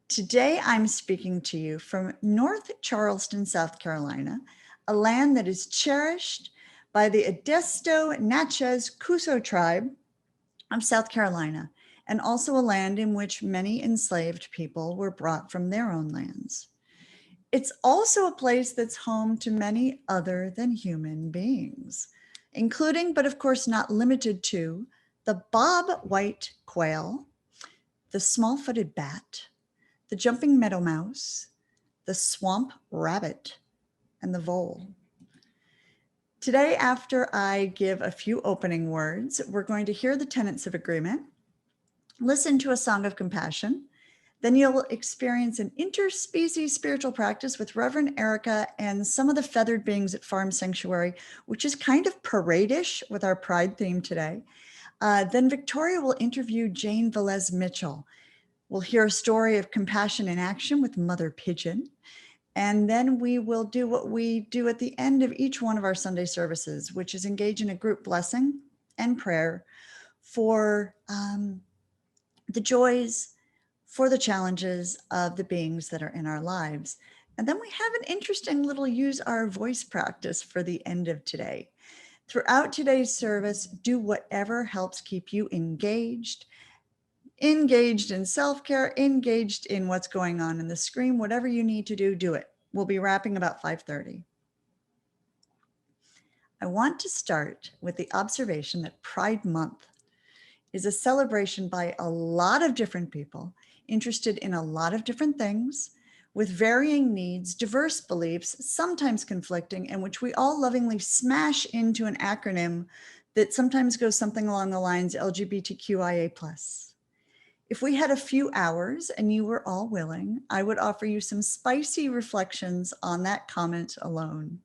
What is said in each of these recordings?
Today, I'm speaking to you from North Charleston, South Carolina, a land that is cherished by the Edisto Natchez Cuso tribe of South Carolina, and also a land in which many enslaved people were brought from their own lands. It's also a place that's home to many other than human beings, including, but of course not limited to, the bob-white quail, the small-footed bat, the jumping meadow mouse, the swamp rabbit, and the vole. Today, after I give a few opening words, we're going to hear the Tenets of Agreement, listen to a song of compassion, then you'll experience an interspecies spiritual practice with Reverend Erica and some of the feathered beings at Farm Sanctuary, which is kind of parade-ish with our Pride theme today. Then Victoria will interview Jane Velez-Mitchell. We'll hear a story of compassion in action with Mother Pigeon. And then we will do what we do at the end of each one of our Sunday services, which is engage in a group blessing and prayer for the joys, for the challenges of the beings that are in our lives. And then we have an interesting little use our voice practice for the end of today. Throughout today's service, do whatever helps keep you engaged in self-care, engaged in what's going on in the screen. Whatever you need to do, do it. We'll be wrapping about 5:30. I want to start with the observation that Pride Month is a celebration by a lot of different people interested in a lot of different things, with varying needs, diverse beliefs, sometimes conflicting, and which we all lovingly smash into an acronym that sometimes goes something along the lines LGBTQIA+. If we had a few hours and you were all willing, I would offer you some spicy reflections on that comment alone.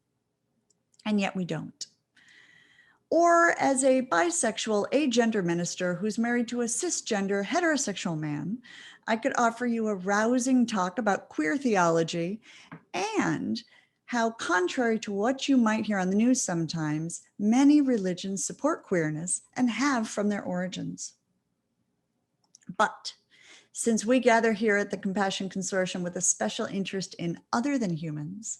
And yet we don't. Or as a bisexual, agender minister who's married to a cisgender, heterosexual man, I could offer you a rousing talk about queer theology and how, contrary to what you might hear on the news sometimes, many religions support queerness and have from their origins. But since we gather here at the Compassion Consortium with a special interest in other than humans,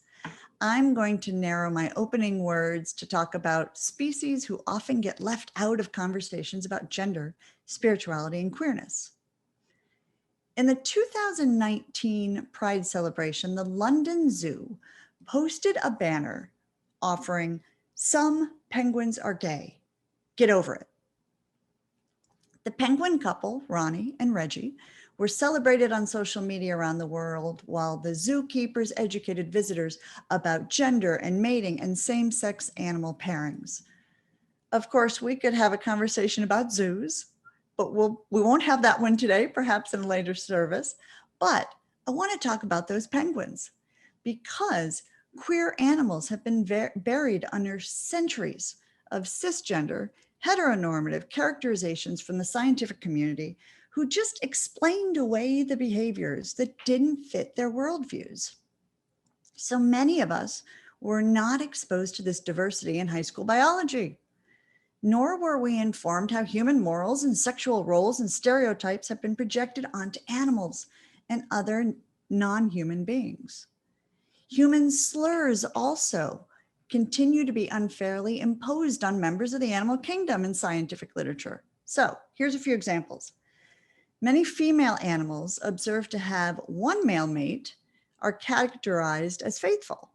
I'm going to narrow my opening words to talk about species who often get left out of conversations about gender, spirituality, and queerness. In the 2019 Pride celebration, the London Zoo posted a banner offering "Some penguins are gay. Get over it." The penguin couple, Ronnie and Reggie, were celebrated on social media around the world while the zookeepers educated visitors about gender and mating and same-sex animal pairings. Of course, we could have a conversation about zoos, but we won't have that one today, perhaps in a later service. But I want to talk about those penguins because queer animals have been buried under centuries of cisgender, heteronormative characterizations from the scientific community who just explained away the behaviors that didn't fit their worldviews. So many of us were not exposed to this diversity in high school biology, nor were we informed how human morals and sexual roles and stereotypes have been projected onto animals and other non-human beings. Human slurs also continue to be unfairly imposed on members of the animal kingdom in scientific literature. So here's a few examples. Many female animals observed to have one male mate are characterized as faithful.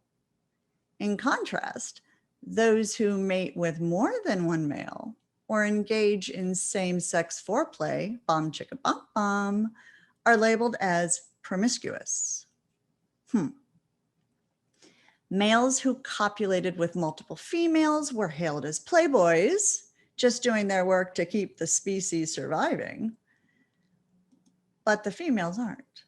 In contrast, those who mate with more than one male or engage in same-sex foreplay, bum chicka bum bum, are labeled as promiscuous. Males who copulated with multiple females were hailed as playboys, just doing their work to keep the species surviving. But the females aren't.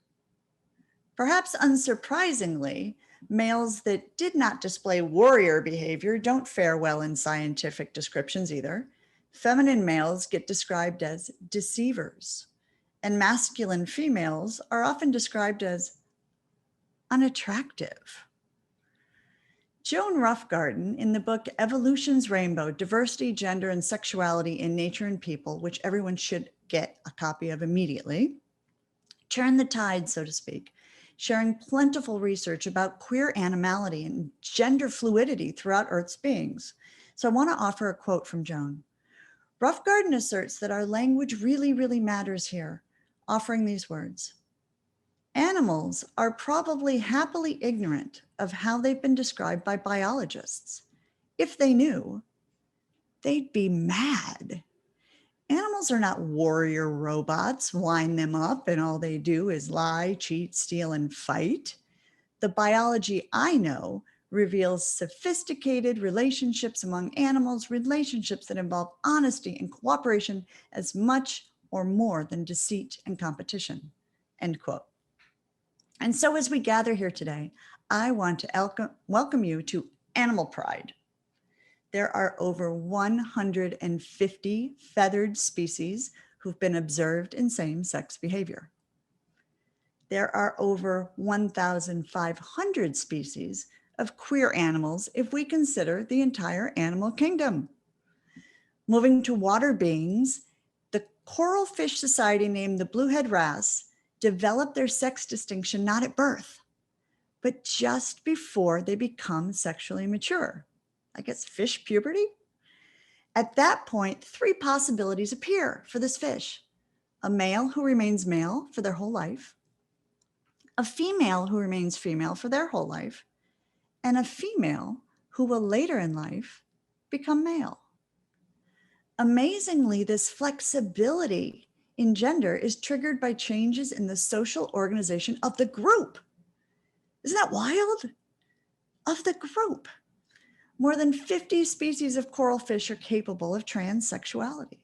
Perhaps unsurprisingly, males that did not display warrior behavior don't fare well in scientific descriptions either. Feminine males get described as deceivers, and masculine females are often described as unattractive. Joan Roughgarden, in the book Evolution's Rainbow, Diversity, Gender, and Sexuality in Nature and People, which everyone should get a copy of immediately, turn the tide, so to speak, sharing plentiful research about queer animality and gender fluidity throughout Earth's beings. So I want to offer a quote from Joan. Roughgarden asserts that our language really, really matters here, offering these words. Animals are probably happily ignorant of how they've been described by biologists. If they knew, they'd be mad. Animals are not warrior robots, wind them up, and all they do is lie, cheat, steal, and fight. The biology I know reveals sophisticated relationships among animals, relationships that involve honesty and cooperation as much or more than deceit and competition, end quote. And so as we gather here today, I want to welcome you to Animal Pride. There are over 150 feathered species who've been observed in same-sex behavior. There are over 1,500 species of queer animals if we consider the entire animal kingdom. Moving to water beings, the Coral Fish Society named the bluehead wrasse develop their sex distinction not at birth, but just before they become sexually mature. I guess fish puberty? At that point, three possibilities appear for this fish. A male who remains male for their whole life, a female who remains female for their whole life, and a female who will later in life become male. Amazingly, this flexibility in gender is triggered by changes in the social organization of the group. Isn't that wild? Of the group. More than 50 species of coral fish are capable of transsexuality.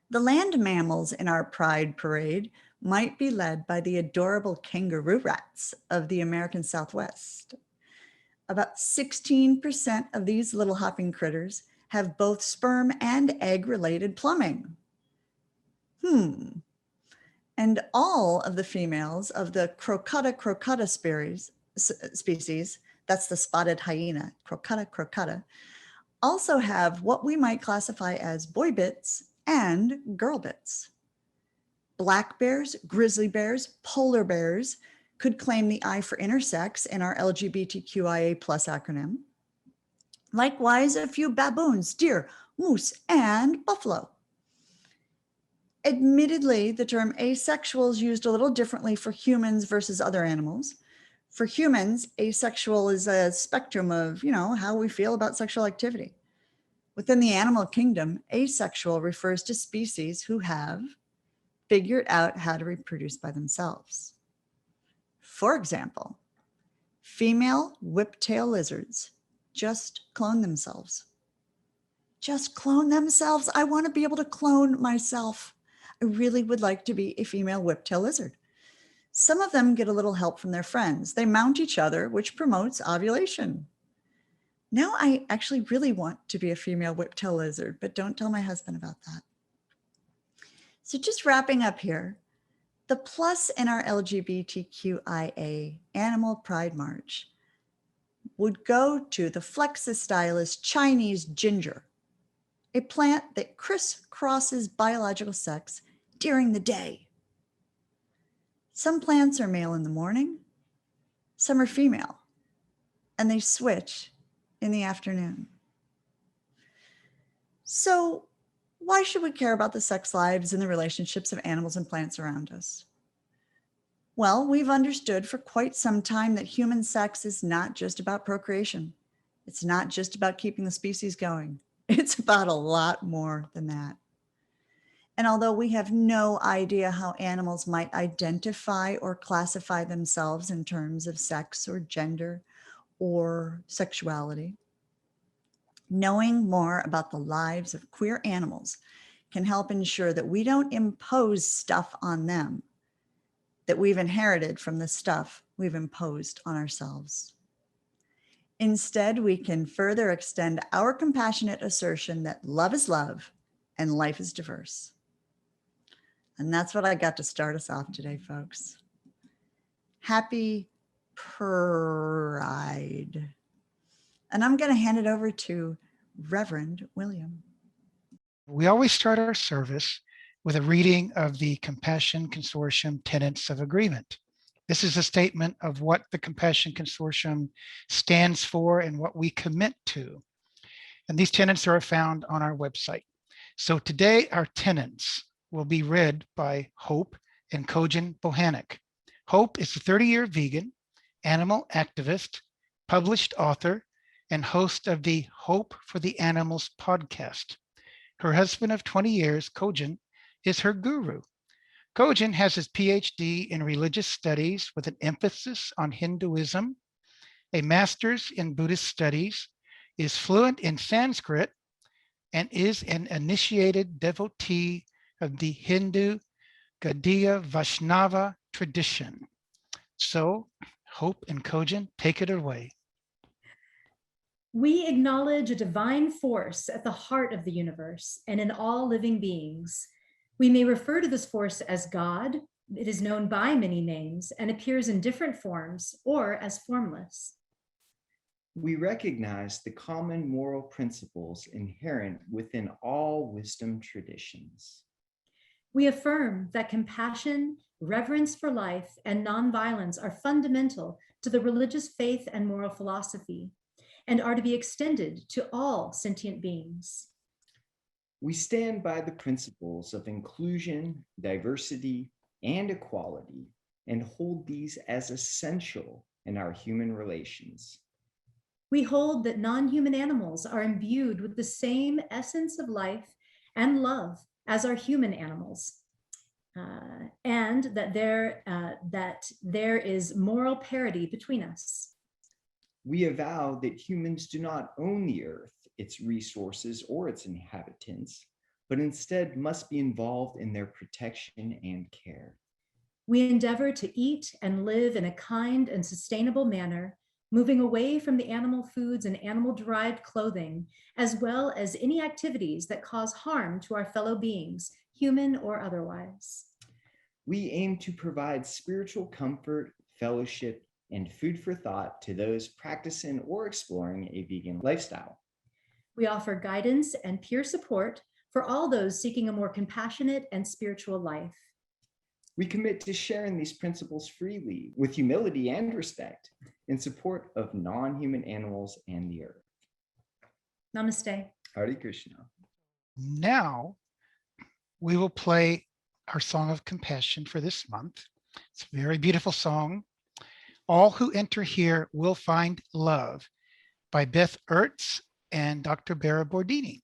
The land mammals in our pride parade might be led by the adorable kangaroo rats of the American Southwest. About 16% of these little hopping critters have both sperm and egg-related plumbing. And all of the females of the Crocuta crocuta species, that's the spotted hyena, Crocuta crocuta, also have what we might classify as boy bits and girl bits. Black bears, grizzly bears, polar bears could claim the I for intersex in our LGBTQIA+ acronym. Likewise, a few baboons, deer, moose, and buffalo. Admittedly, the term asexual is used a little differently for humans versus other animals. For humans, asexual is a spectrum of, how we feel about sexual activity. Within the animal kingdom, asexual refers to species who have figured out how to reproduce by themselves. For example, female whiptail lizards just clone themselves. Just clone themselves. I want to be able to clone myself. I really would like to be a female whiptail lizard. Some of them get a little help from their friends. They mount each other, which promotes ovulation. Now I actually really want to be a female whiptail lizard, but don't tell my husband about that. So just wrapping up here, the plus in our LGBTQIA Animal Pride March would go to the Flexostylus Chinese ginger, a plant that crisscrosses biological sex during the day. Some plants are male in the morning, some are female, and they switch in the afternoon. So why should we care about the sex lives and the relationships of animals and plants around us? Well, we've understood for quite some time that human sex is not just about procreation. It's not just about keeping the species going. It's about a lot more than that. And although we have no idea how animals might identify or classify themselves in terms of sex or gender or sexuality, knowing more about the lives of queer animals can help ensure that we don't impose stuff on them that we've inherited from the stuff we've imposed on ourselves. Instead, we can further extend our compassionate assertion that love is love and life is diverse. And that's what I got to start us off today, folks. Happy Pride. And I'm going to hand it over to Reverend William. We always start our service with a reading of the Compassion Consortium Tenets of Agreement. This is a statement of what the Compassion Consortium stands for and what we commit to. And these tenets are found on our website. So today our tenets will be read by Hope and Kojin Bohanec. Hope is a 30-year vegan, animal activist, published author, and host of the Hope for the Animals podcast. Her husband of 20 years, Kojin, is her guru. Kojin has his PhD in religious studies with an emphasis on Hinduism, a master's in Buddhist studies, is fluent in Sanskrit, and is an initiated devotee of the Hindu Gaudiya Vaishnava tradition. So, Hope and Kojin, take it away. We acknowledge a divine force at the heart of the universe and in all living beings. We may refer to this force as God. It is known by many names and appears in different forms or as formless. We recognize the common moral principles inherent within all wisdom traditions. We affirm that compassion, reverence for life, and nonviolence are fundamental to the religious faith and moral philosophy, and are to be extended to all sentient beings. We stand by the principles of inclusion, diversity, and equality, and hold these as essential in our human relations. We hold that non-human animals are imbued with the same essence of life and love as are human animals, and that there is moral parity between us. We avow that humans do not own the earth, its resources, or its inhabitants, but instead must be involved in their protection and care. We endeavor to eat and live in a kind and sustainable manner, moving away from the animal foods and animal-derived clothing, as well as any activities that cause harm to our fellow beings, human or otherwise. We aim to provide spiritual comfort, fellowship, and food for thought to those practicing or exploring a vegan lifestyle. We offer guidance and peer support for all those seeking a more compassionate and spiritual life. We commit to sharing these principles freely with humility and respect in support of non-human animals and the earth. Namaste. Hare Krishna. Now we will play our song of compassion for this month. It's a very beautiful song. All Who Enter Here Will Find Love by Beth Ertz and Dr. Bara Bordini.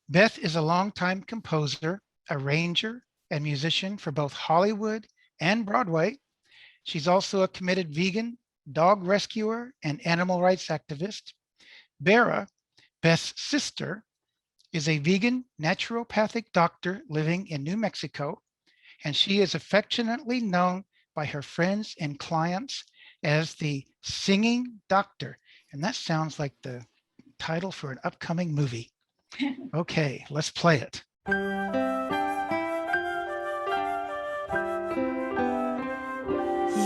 Beth is a longtime composer, arranger, and musician for both Hollywood and Broadway. She's also a committed vegan, dog rescuer, and animal rights activist. Bara, Beth's sister, is a vegan naturopathic doctor living in New Mexico, and she is affectionately known by her friends and clients as the Singing Doctor. And that sounds like the title for an upcoming movie. Okay, let's play it.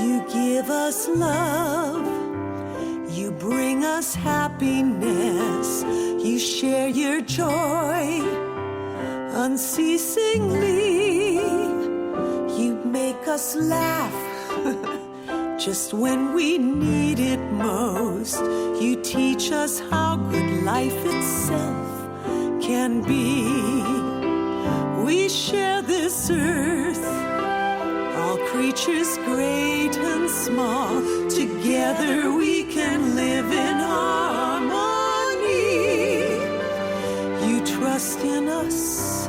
You give us love, you bring us happiness, you share your joy unceasingly, you make us laugh just when we need it most, you teach us how good life itself can be. We share this earth, all creatures great and small, together we can live in harmony. You trust in us,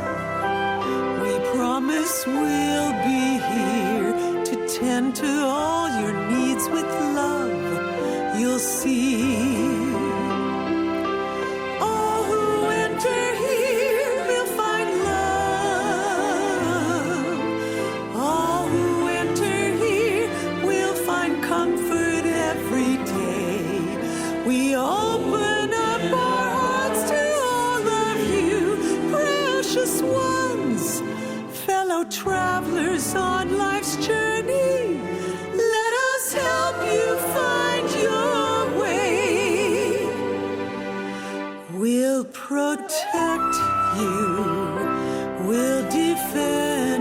we promise we'll be here to tend to all your needs with love, you'll see. We open up our hearts to all of you, precious ones, fellow travelers on life's journey. Let us help you find your way. We'll protect you, we'll defend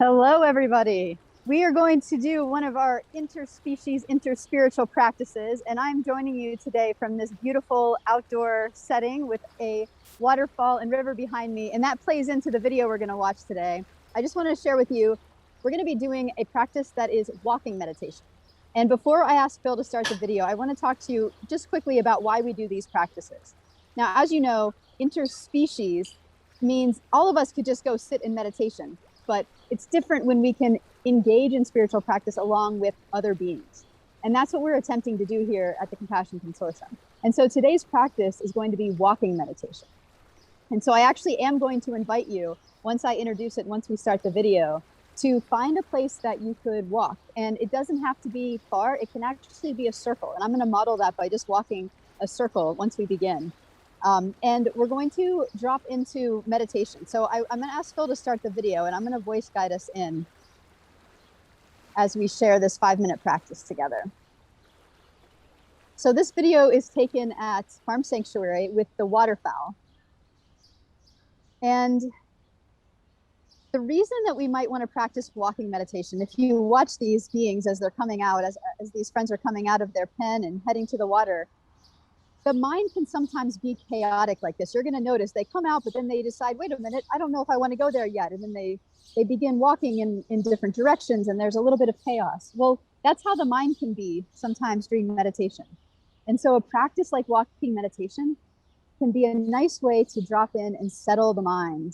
Hello, everybody. We are going to do one of our interspecies, interspiritual practices, and I'm joining you today from this beautiful outdoor setting with a waterfall and river behind me, and that plays into the video we're going to watch today. I just want to share with you, we're going to be doing a practice that is walking meditation. And before I ask Phil to start the video, I want to talk to you just quickly about why we do these practices. Now, as you know, interspecies means all of us could just go sit in meditation, but it's different when we can engage in spiritual practice along with other beings. And that's what we're attempting to do here at the Compassion Consortium. And so today's practice is going to be walking meditation. And so I actually am going to invite you, once I introduce it, once we start the video, to find a place that you could walk. And it doesn't have to be far, it can actually be a circle. And I'm going to model that by just walking a circle once we begin. And we're going to drop into meditation. So I'm going to ask Phil to start the video, and I'm going to voice guide us in as we share this 5-minute practice together. So this video is taken at Farm Sanctuary with the waterfowl. And the reason that we might want to practice walking meditation, if you watch these beings as they're coming out, as these friends are coming out of their pen and heading to the water, the mind can sometimes be chaotic like this. You're going to notice they come out, but then they decide, wait a minute, I don't know if I want to go there yet. And then they begin walking in different directions, and there's a little bit of chaos. Well, that's how the mind can be sometimes during meditation. And so a practice like walking meditation can be a nice way to drop in and settle the mind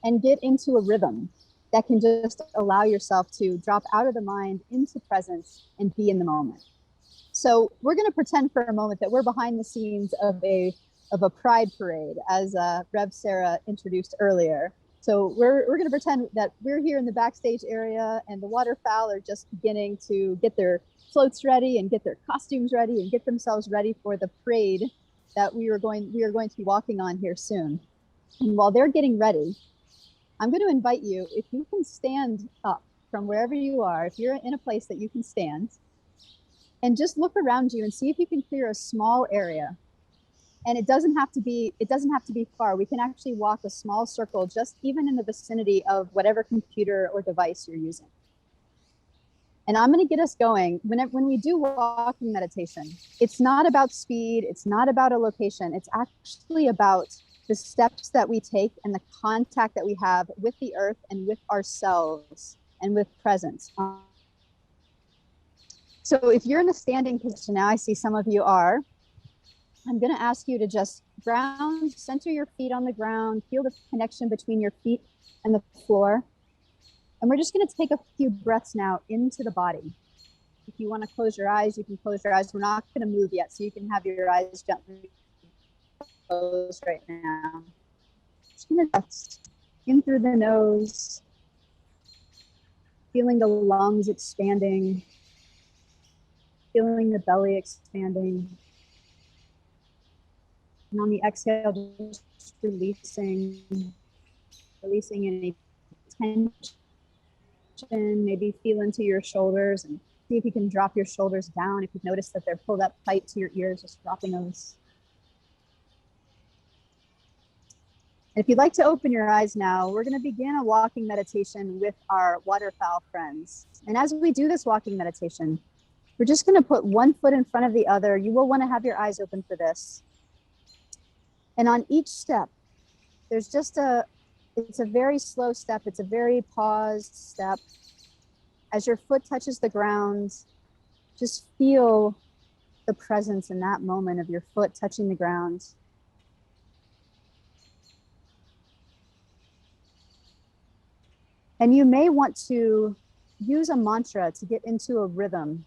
and get into a rhythm that can just allow yourself to drop out of the mind into presence and be in the moment. So we're going to pretend for a moment that we're behind the scenes of a pride parade, as Rev Sarah introduced earlier. So we're going to pretend that we're here in the backstage area, and the waterfowl are just beginning to get their floats ready and get their costumes ready and get themselves ready for the parade that we are going to be walking on here soon. And while they're getting ready, I'm going to invite you, if you can stand up from wherever you are, if you're in a place that you can stand, and just look around you and see if you can clear a small area. And it doesn't have to be far. We can actually walk a small circle just even in the vicinity of whatever computer or device you're using. And I'm going to get us going. When we do walking meditation, it's not about speed, it's not about a location, it's actually about the steps that we take and the contact that we have with the earth and with ourselves and with presence. So if you're in a standing position now, I see some of you are, I'm going to ask you to just center your feet on the ground, feel the connection between your feet and the floor. And we're just going to take a few breaths now into the body. If you want to close your eyes, you can close your eyes. We're not going to move yet, so you can have your eyes gently closed right now. Just going to rest in through the nose, feeling the lungs expanding, feeling the belly expanding. And on the exhale, just releasing any tension, maybe feel into your shoulders and see if you can drop your shoulders down. If you've noticed that they're pulled up tight to your ears, just dropping those. And if you'd like to open your eyes now, we're going to begin a walking meditation with our waterfowl friends. And as we do this walking meditation, we're just going to put one foot in front of the other. You will want to have your eyes open for this. And on each step, there's just it's a very slow step. It's a very paused step. As your foot touches the ground, just feel the presence in that moment of your foot touching the ground. And you may want to use a mantra to get into a rhythm.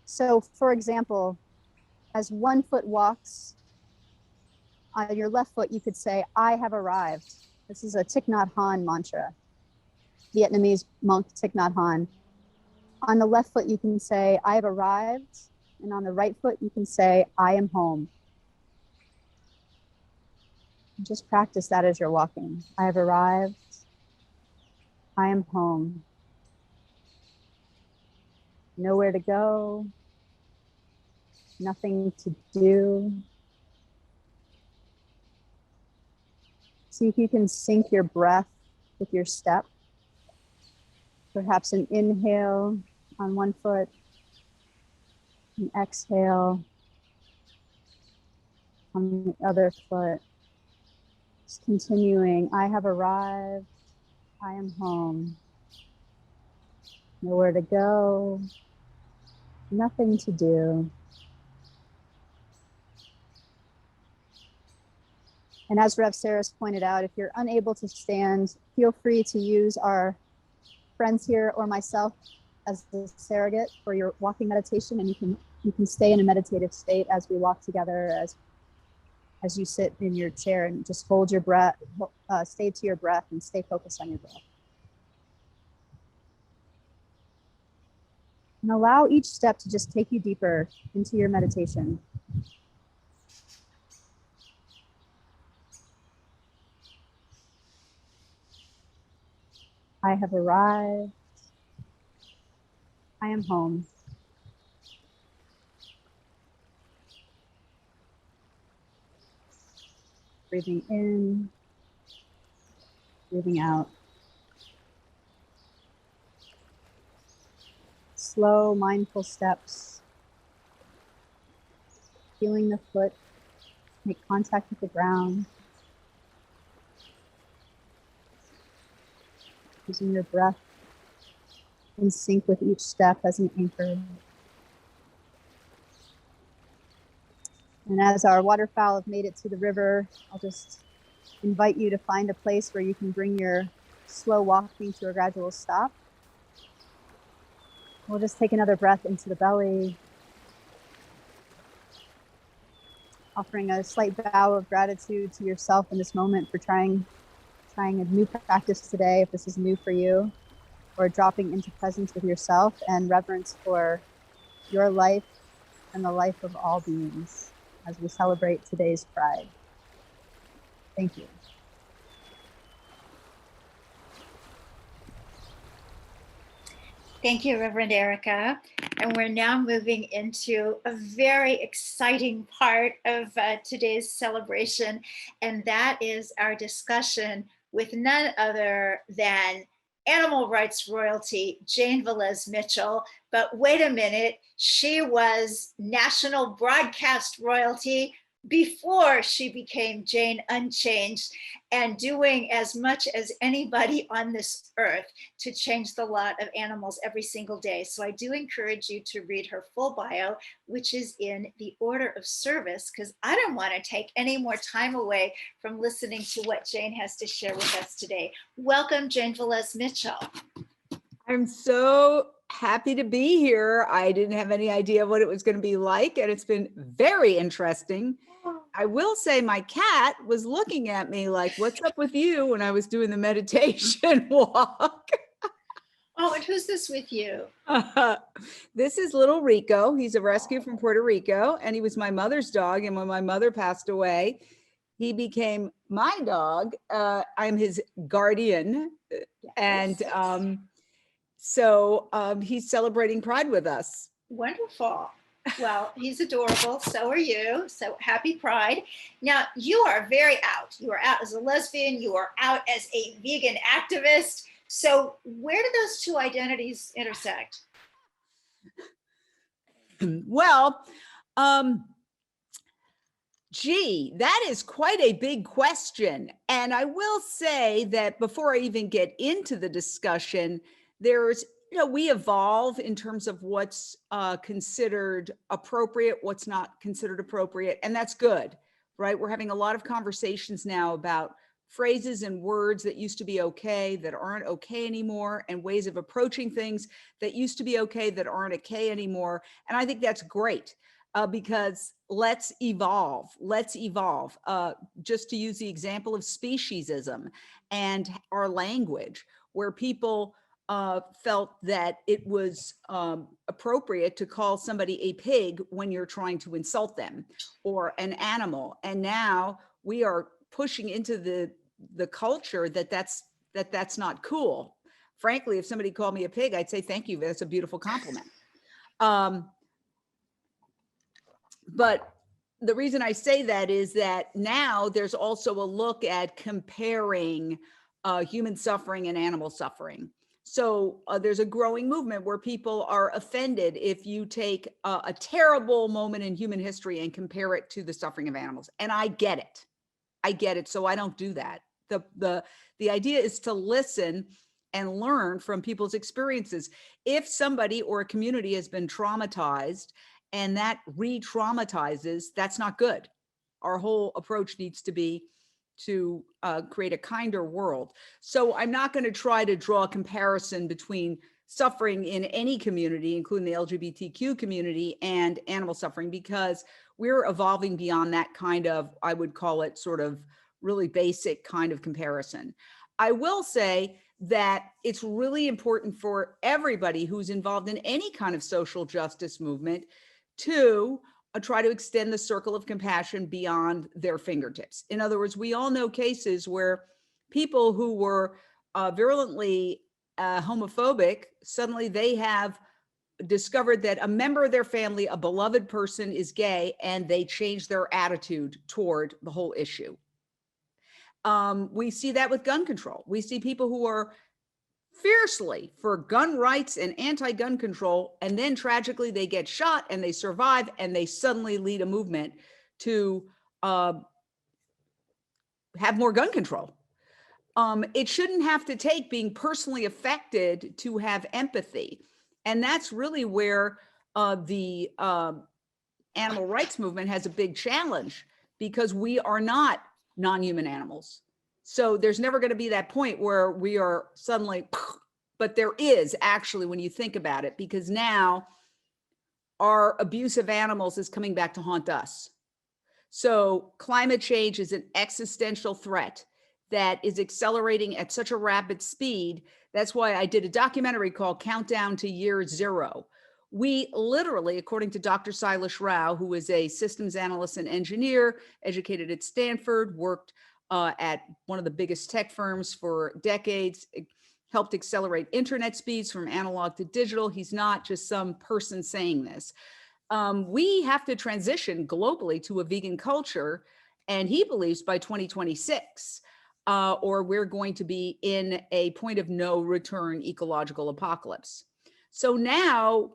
So for example, as one foot walks, on your left foot, you could say, I have arrived. This is a Thich Nhat Hanh mantra, Vietnamese monk Thich Nhat Hanh. On the left foot, you can say, I have arrived. And on the right foot, you can say, I am home. Just practice that as you're walking. I have arrived. I am home. Nowhere to go. Nothing to do. See if you can sync your breath with your step. Perhaps an inhale on one foot, an exhale on the other foot. Just continuing, I have arrived, I am home. Nowhere to go, nothing to do. And as Rev Saris pointed out, if you're unable to stand, feel free to use our friends here or myself as the surrogate for your walking meditation, and you can stay in a meditative state as we walk together, as you sit in your chair, and just hold your breath, stay to your breath and stay focused on your breath. And allow each step to just take you deeper into your meditation. I have arrived. I am home. Breathing in, breathing out. Slow, mindful steps. Feeling the foot make contact with the ground. Using your breath in sync with each step as an anchor. And as our waterfowl have made it to the river, I'll just invite you to find a place where you can bring your slow walking to a gradual stop. We'll just take another breath into the belly, offering a slight bow of gratitude to yourself in this moment for trying a new practice today, if this is new for you, or dropping into presence with yourself and reverence for your life and the life of all beings as we celebrate today's Pride. Thank you. Thank you, Reverend Erica. And we're now moving into a very exciting part of today's celebration, and that is our discussion with none other than animal rights royalty, Jane Velez-Mitchell. But wait a minute, she was national broadcast royalty before she became Jane Unchained, and doing as much as anybody on this earth to change the lot of animals every single day. So I do encourage you to read her full bio, which is in the order of service, because I don't want to take any more time away from listening to what Jane has to share with us today. Welcome, Jane Velez-Mitchell. I'm so happy to be here. I didn't have any idea what it was going to be like, and it's been very interesting. I will say my cat was looking at me like, what's up with you, when I was doing the meditation walk. Oh, and who's this with you? This is little Rico. He's a rescue from Puerto Rico, and he was my mother's dog. And when my mother passed away, he became my dog. I'm his guardian. Yes. And so he's celebrating Pride with us. Wonderful. Well, he's adorable. So are you. So happy Pride. Now, you are very out. You are out as a lesbian. You are out as a vegan activist. So where do those two identities intersect? Well, gee, that is quite a big question. And I will say that before I even get into the discussion, there's, we evolve in terms of what's considered appropriate, what's not considered appropriate, and that's good, right? We're having a lot of conversations now about phrases and words that used to be okay that aren't okay anymore, and ways of approaching things that used to be okay that aren't okay anymore. And I think that's great because let's evolve. Let's evolve. Just to use the example of speciesism and our language, where people felt that it was appropriate to call somebody a pig when you're trying to insult them, or an animal. And now we are pushing into the culture that's not cool. Frankly, if somebody called me a pig, I'd say, thank you, that's a beautiful compliment. But the reason I say that is that now there's also a look at comparing human suffering and animal suffering. So there's a growing movement where people are offended if you take a terrible moment in human history and compare it to the suffering of animals. And I get it. I get it. So I don't do that. The idea is to listen and learn from people's experiences. If somebody or a community has been traumatized and that re-traumatizes, that's not good. Our whole approach needs to be to create a kinder world. So I'm not going to try to draw a comparison between suffering in any community, including the LGBTQ community, and animal suffering, because we're evolving beyond that kind of, I would call it sort of really basic kind of comparison. I will say that it's really important for everybody who's involved in any kind of social justice movement to try to extend the circle of compassion beyond their fingertips. In other words, we all know cases where people who were virulently homophobic, suddenly they have discovered that a member of their family, a beloved person, is gay, and they change their attitude toward the whole issue. We see that with gun control. We see people who are fiercely for gun rights and anti-gun control, and then tragically they get shot and they survive, and they suddenly lead a movement to have more gun control. It shouldn't have to take being personally affected to have empathy. And that's really where the animal rights movement has a big challenge, because we are not non-human animals. So there's never going to be that point where we are suddenly, but there is actually, when you think about it, because now our abuse of animals is coming back to haunt us. So climate change is an existential threat that is accelerating at such a rapid speed. That's why I did a documentary called Countdown to Year Zero. We literally, according to Dr. Silas Rao, who is a systems analyst and engineer, educated at Stanford, worked at one of the biggest tech firms for decades, helped accelerate internet speeds from analog to digital. He's not just some person saying this. We have to transition globally to a vegan culture, and he believes by 2026, or we're going to be in a point of no return ecological apocalypse. So now,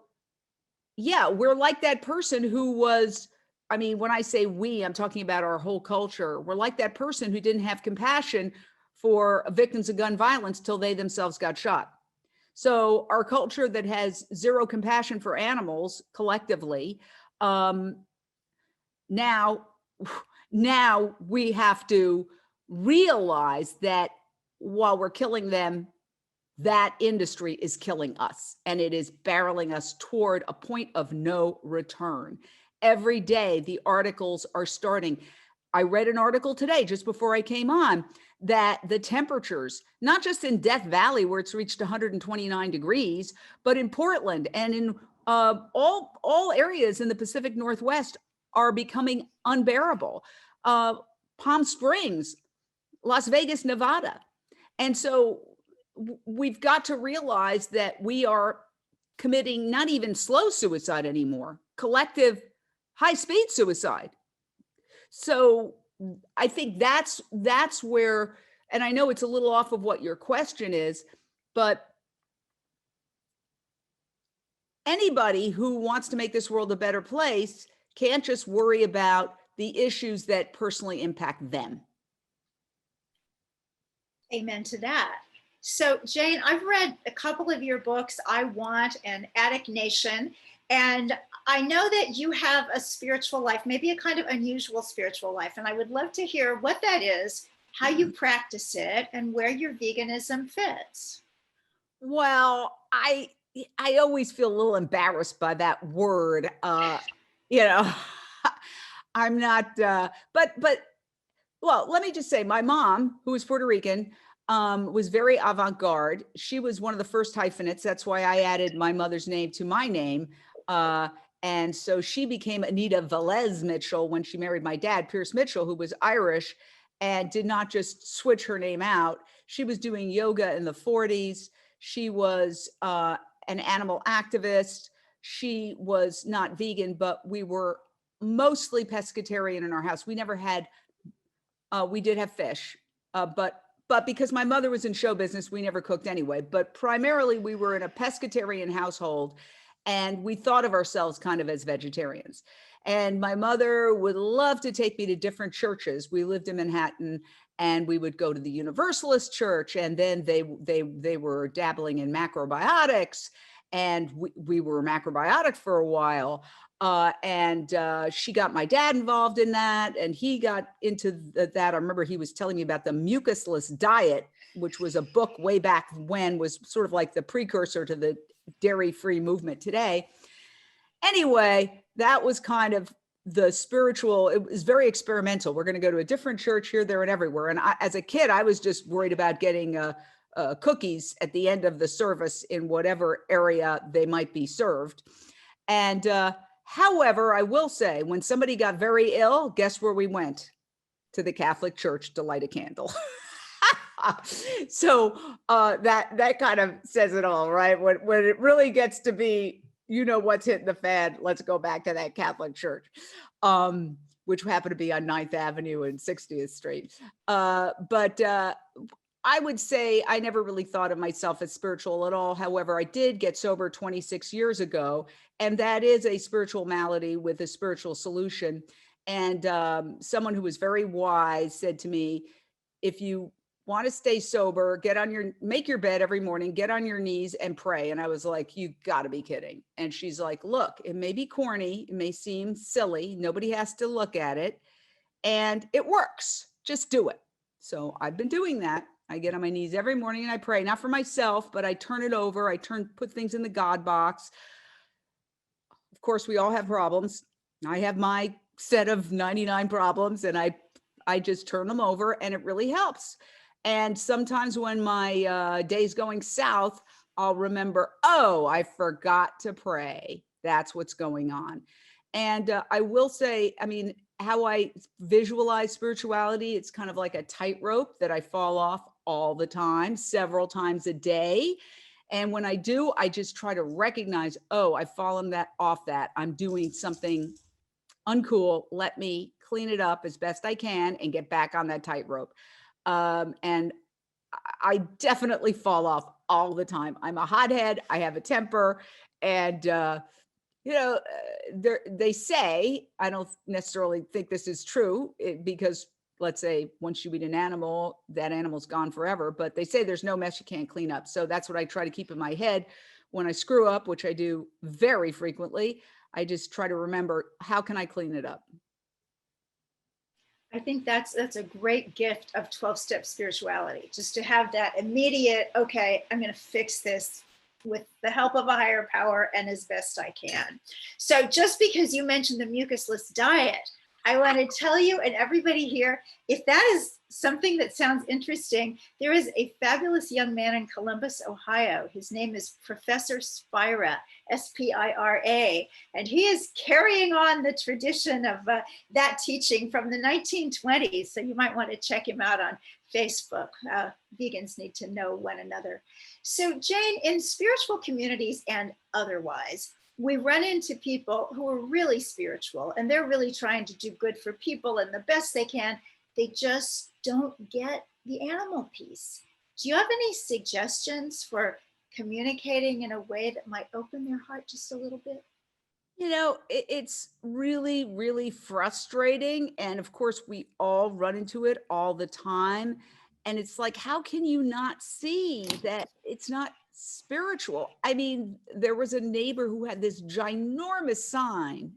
yeah, we're like that person who was, I mean, when I say we, I'm talking about our whole culture. We're like that person who didn't have compassion for victims of gun violence till they themselves got shot. So our culture that has zero compassion for animals collectively, now we have to realize that while we're killing them, that industry is killing us, and it is barreling us toward a point of no return. Every day, the articles are starting. I read an article today, just before I came on, that the temperatures, not just in Death Valley, where it's reached 129 degrees, but in Portland and in all areas in the Pacific Northwest are becoming unbearable. Palm Springs, Las Vegas, Nevada. And so we've got to realize that we are committing not even slow suicide anymore, collective high-speed suicide. So I think that's where, and I know it's a little off of what your question is, but anybody who wants to make this world a better place can't just worry about the issues that personally impact them. Amen to that. So Jane, I've read a couple of your books, I Want and Attic Nation, and I know that you have a spiritual life, maybe a kind of unusual spiritual life, and I would love to hear what that is, how you practice it, and where your veganism fits. Well, I always feel a little embarrassed by that word. I'm not, but well, let me just say, my mom, who is Puerto Rican, was very avant-garde. She was one of the first hyphenates. That's why I added my mother's name to my name. And so she became Anita Velez-Mitchell when she married my dad, Pierce Mitchell, who was Irish, and did not just switch her name out. She was doing yoga in the 40s. She was an animal activist. She was not vegan, but we were mostly pescatarian in our house. We never had, we did have fish, but because my mother was in show business, we never cooked anyway. But primarily we were in a pescatarian household, and we thought of ourselves kind of as vegetarians. And my mother would love to take me to different churches. We lived in Manhattan, and we would go to the Universalist church, and then they were dabbling in macrobiotics, and we were macrobiotic for a while. And she got my dad involved in that, and he got into that. I remember he was telling me about the mucusless diet, which was a book way back when, was sort of like the precursor to the dairy-free movement today. Anyway, that was kind of the spiritual. It was very experimental. We're going to go to a different church here, there, and everywhere. And as a kid, I was just worried about getting cookies at the end of the service in whatever area they might be served. And however, I will say, when somebody got very ill, guess where we went? To the Catholic Church to light a candle. So that kind of says it all, right? When it really gets to be, you know, what's hitting the fan, let's go back to that Catholic church, which happened to be on 9th Avenue and 60th Street. But I would say I never really thought of myself as spiritual at all. However, I did get sober 26 years ago, and that is a spiritual malady with a spiritual solution. And someone who was very wise said to me, if you want to stay sober, make your bed every morning, get on your knees and pray. And I was like, you got to be kidding. And she's like, look, it may be corny, it may seem silly, nobody has to look at it, and it works. Just do it. So I've been doing that. I get on my knees every morning and I pray, not for myself, but I turn it over. Put things in the God box. Of course, we all have problems. I have my set of 99 problems, and I just turn them over, and it really helps. And sometimes when my day's going south, I'll remember, oh, I forgot to pray. That's what's going on. And I will say, I mean, how I visualize spirituality, it's kind of like a tightrope that I fall off all the time, several times a day. And when I do, I just try to recognize, oh, I've fallen off that. I'm doing something uncool. Let me clean it up as best I can and get back on that tightrope. And I definitely fall off all the time. I'm a hothead. I have a temper, and they say, I don't necessarily think this is true, because let's say once you eat an animal, that animal's gone forever, but they say there's no mess you can't clean up. So that's what I try to keep in my head when I screw up, which I do very frequently. I just try to remember, how can I clean it up? I think that's a great gift of 12-step spirituality, just to have that immediate, okay, I'm going to fix this with the help of a higher power and as best I can. So just because you mentioned the mucusless diet, I want to tell you and everybody here, if that is something that sounds interesting, there is a fabulous young man in Columbus, Ohio. His name is Professor Spira, S-P-I-R-A, and he is carrying on the tradition of that teaching from the 1920s. So you might want to check him out on Facebook. Vegans need to know one another. So Jane, in spiritual communities and otherwise, we run into people who are really spiritual, and they're really trying to do good for people and the best they can. They just don't get the animal piece. Do you have any suggestions for communicating in a way that might open their heart just a little bit? You know, it's really, really frustrating. And of course, we all run into it all the time. And it's like, how can you not see that it's not spiritual? I mean, there was a neighbor who had this ginormous sign.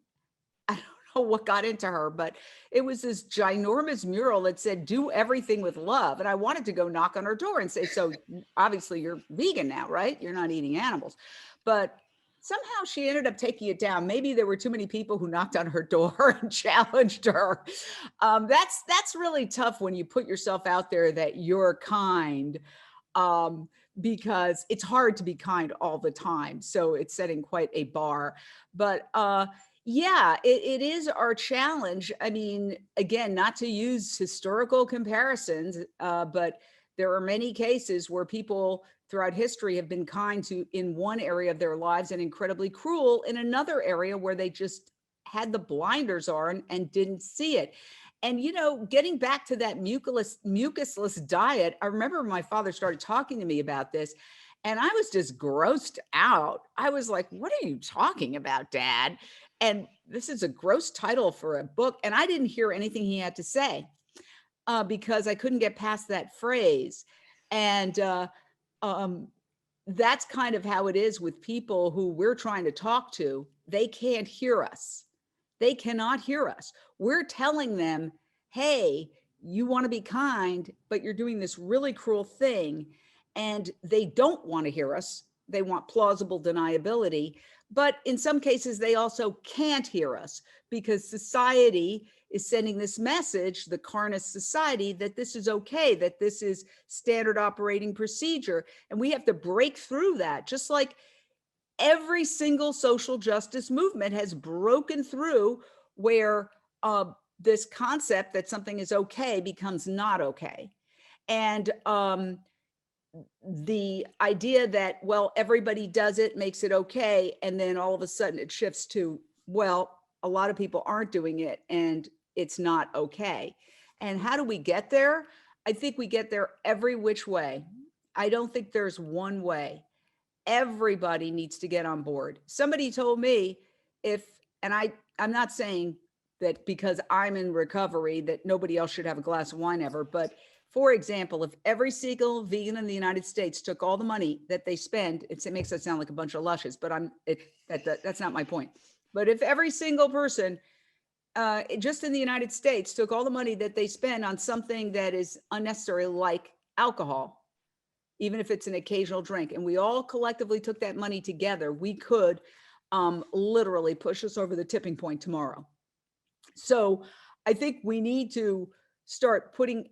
I don't know what got into her, but it was this ginormous mural that said, do everything with love. And I wanted to go knock on her door and say, so obviously you're vegan now, right? You're not eating animals. But somehow she ended up taking it down. Maybe there were too many people who knocked on her door and challenged her. That's really tough when you put yourself out there that you're kind, because it's hard to be kind all the time. So it's setting quite a bar. But yeah, it is our challenge. I mean, again, not to use historical comparisons, but there are many cases where people throughout history have been kind to in one area of their lives and incredibly cruel in another area where they just had the blinders on and didn't see it. And, you know, getting back to that mucusless diet, I remember my father started talking to me about this, and I was just grossed out. I was like, what are you talking about, Dad? And this is a gross title for a book. And I didn't hear anything he had to say because I couldn't get past that phrase. And that's kind of how it is with people who we're trying to talk to. They can't hear us. They cannot hear us. We're telling them, hey, you want to be kind, but you're doing this really cruel thing. And they don't want to hear us. They want plausible deniability. But in some cases, they also can't hear us because society is sending this message, the Carnist society, that this is okay, that this is standard operating procedure. And we have to break through that, just like every single social justice movement has broken through where this concept that something is okay becomes not okay. And the idea that, well, everybody does it, makes it okay. And then all of a sudden it shifts to, well, a lot of people aren't doing it and it's not okay. And how do we get there? I think we get there every which way. I don't think there's one way. Everybody needs to get on board. Somebody told me I'm not saying that because I'm in recovery that nobody else should have a glass of wine ever, but for example, if every single vegan in the United States took all the money that they spend, it makes us sound like a bunch of lushes, but that's not my point. But if every single person just in the United States took all the money that they spend on something that is unnecessary, like alcohol, even if it's an occasional drink, and we all collectively took that money together, we could literally push us over the tipping point tomorrow. So I think we need to start putting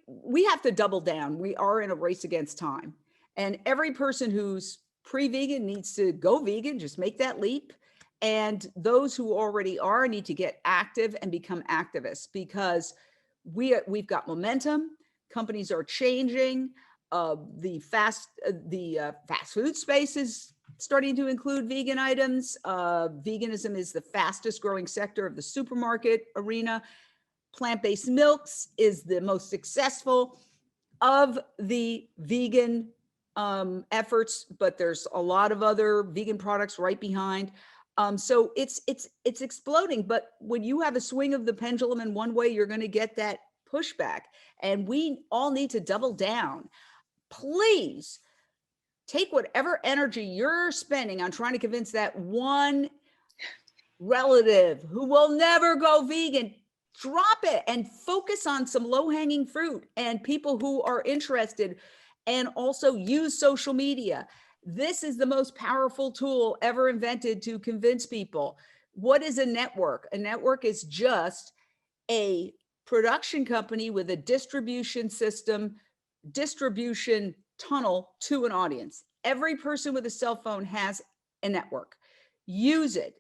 we have to double down. We are in a race against time. And every person who's pre-vegan needs to go vegan, just make that leap. And those who already are need to get active and become activists because we've got momentum. Companies are changing. The fast food space is starting to include vegan items. Veganism is the fastest growing sector of the supermarket arena. Plant-based milks is the most successful of the vegan efforts, but there's a lot of other vegan products right behind. So it's exploding. But when you have a swing of the pendulum in one way, you're going to get that pushback. And we all need to double down. Please take whatever energy you're spending on trying to convince that one relative who will never go vegan. Drop it and focus on some low-hanging fruit and people who are interested, and also use social media. This is the most powerful tool ever invented to convince people. What is a network? A network is just a production company with a distribution system, distribution tunnel to an audience. Every person with a cell phone has a network. Use it.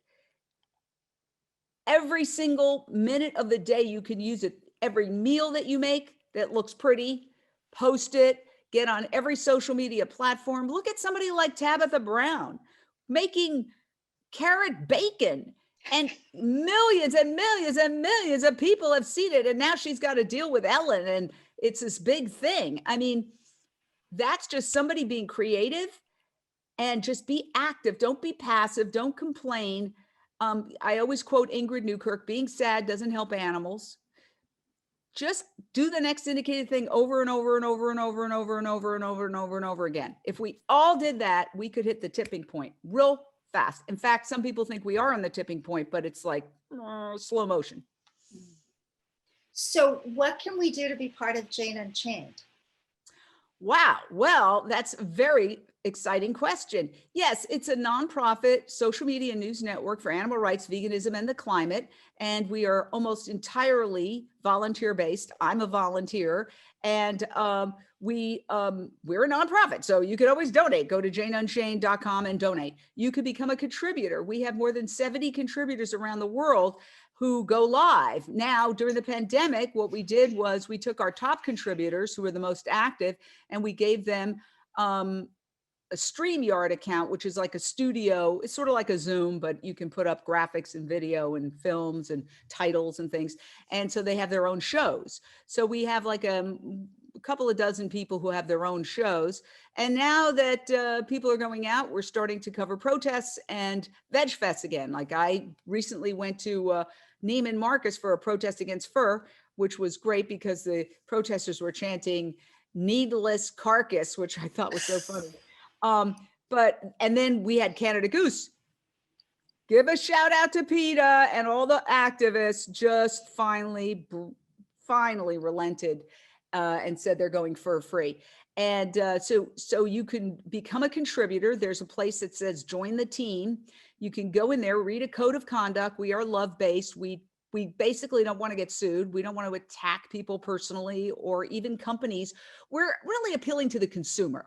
Every single minute of the day, you can use it. Every meal that you make that looks pretty, post it, get on every social media platform. Look at somebody like Tabitha Brown making carrot bacon, and millions and millions and millions of people have seen it. And now she's got to deal with Ellen, and it's this big thing. I mean, that's just somebody being creative, and just be active. Don't be passive. Don't complain. I always quote Ingrid Newkirk, being sad doesn't help animals. Just do the next indicated thing over and over and over and over and over and over and over and over and over again. If we all did that, we could hit the tipping point real fast. In fact, some people think we are on the tipping point, but it's like slow motion. So what can we do to be part of Jane Unchained? Wow. Well, that's a very exciting question. Yes, it's a nonprofit social media news network for animal rights, veganism, and the climate. And we are almost entirely volunteer-based. I'm a volunteer, and we're a nonprofit. So you can always donate. Go to janeunchained.com and donate. You could become a contributor. We have more than 70 contributors around the world who go live. Now, during the pandemic, what we did was we took our top contributors who were the most active, and we gave them a StreamYard account, which is like a studio. It's sort of like a Zoom, but you can put up graphics and video and films and titles and things. And so they have their own shows. So we have like a couple of dozen people who have their own shows. And now that people are going out, we're starting to cover protests and Veg Fest again. Like I recently went to Neiman Marcus for a protest against fur, which was great because the protesters were chanting "needless carcass," which I thought was so funny. And then we had Canada Goose. Give a shout out to PETA and all the activists just finally relented and said they're going fur free. And so you can become a contributor. There's a place that says join the team. You can go in there, read a code of conduct. We are love-based. We basically don't want to get sued. We don't want to attack people personally or even companies. We're really appealing to the consumer.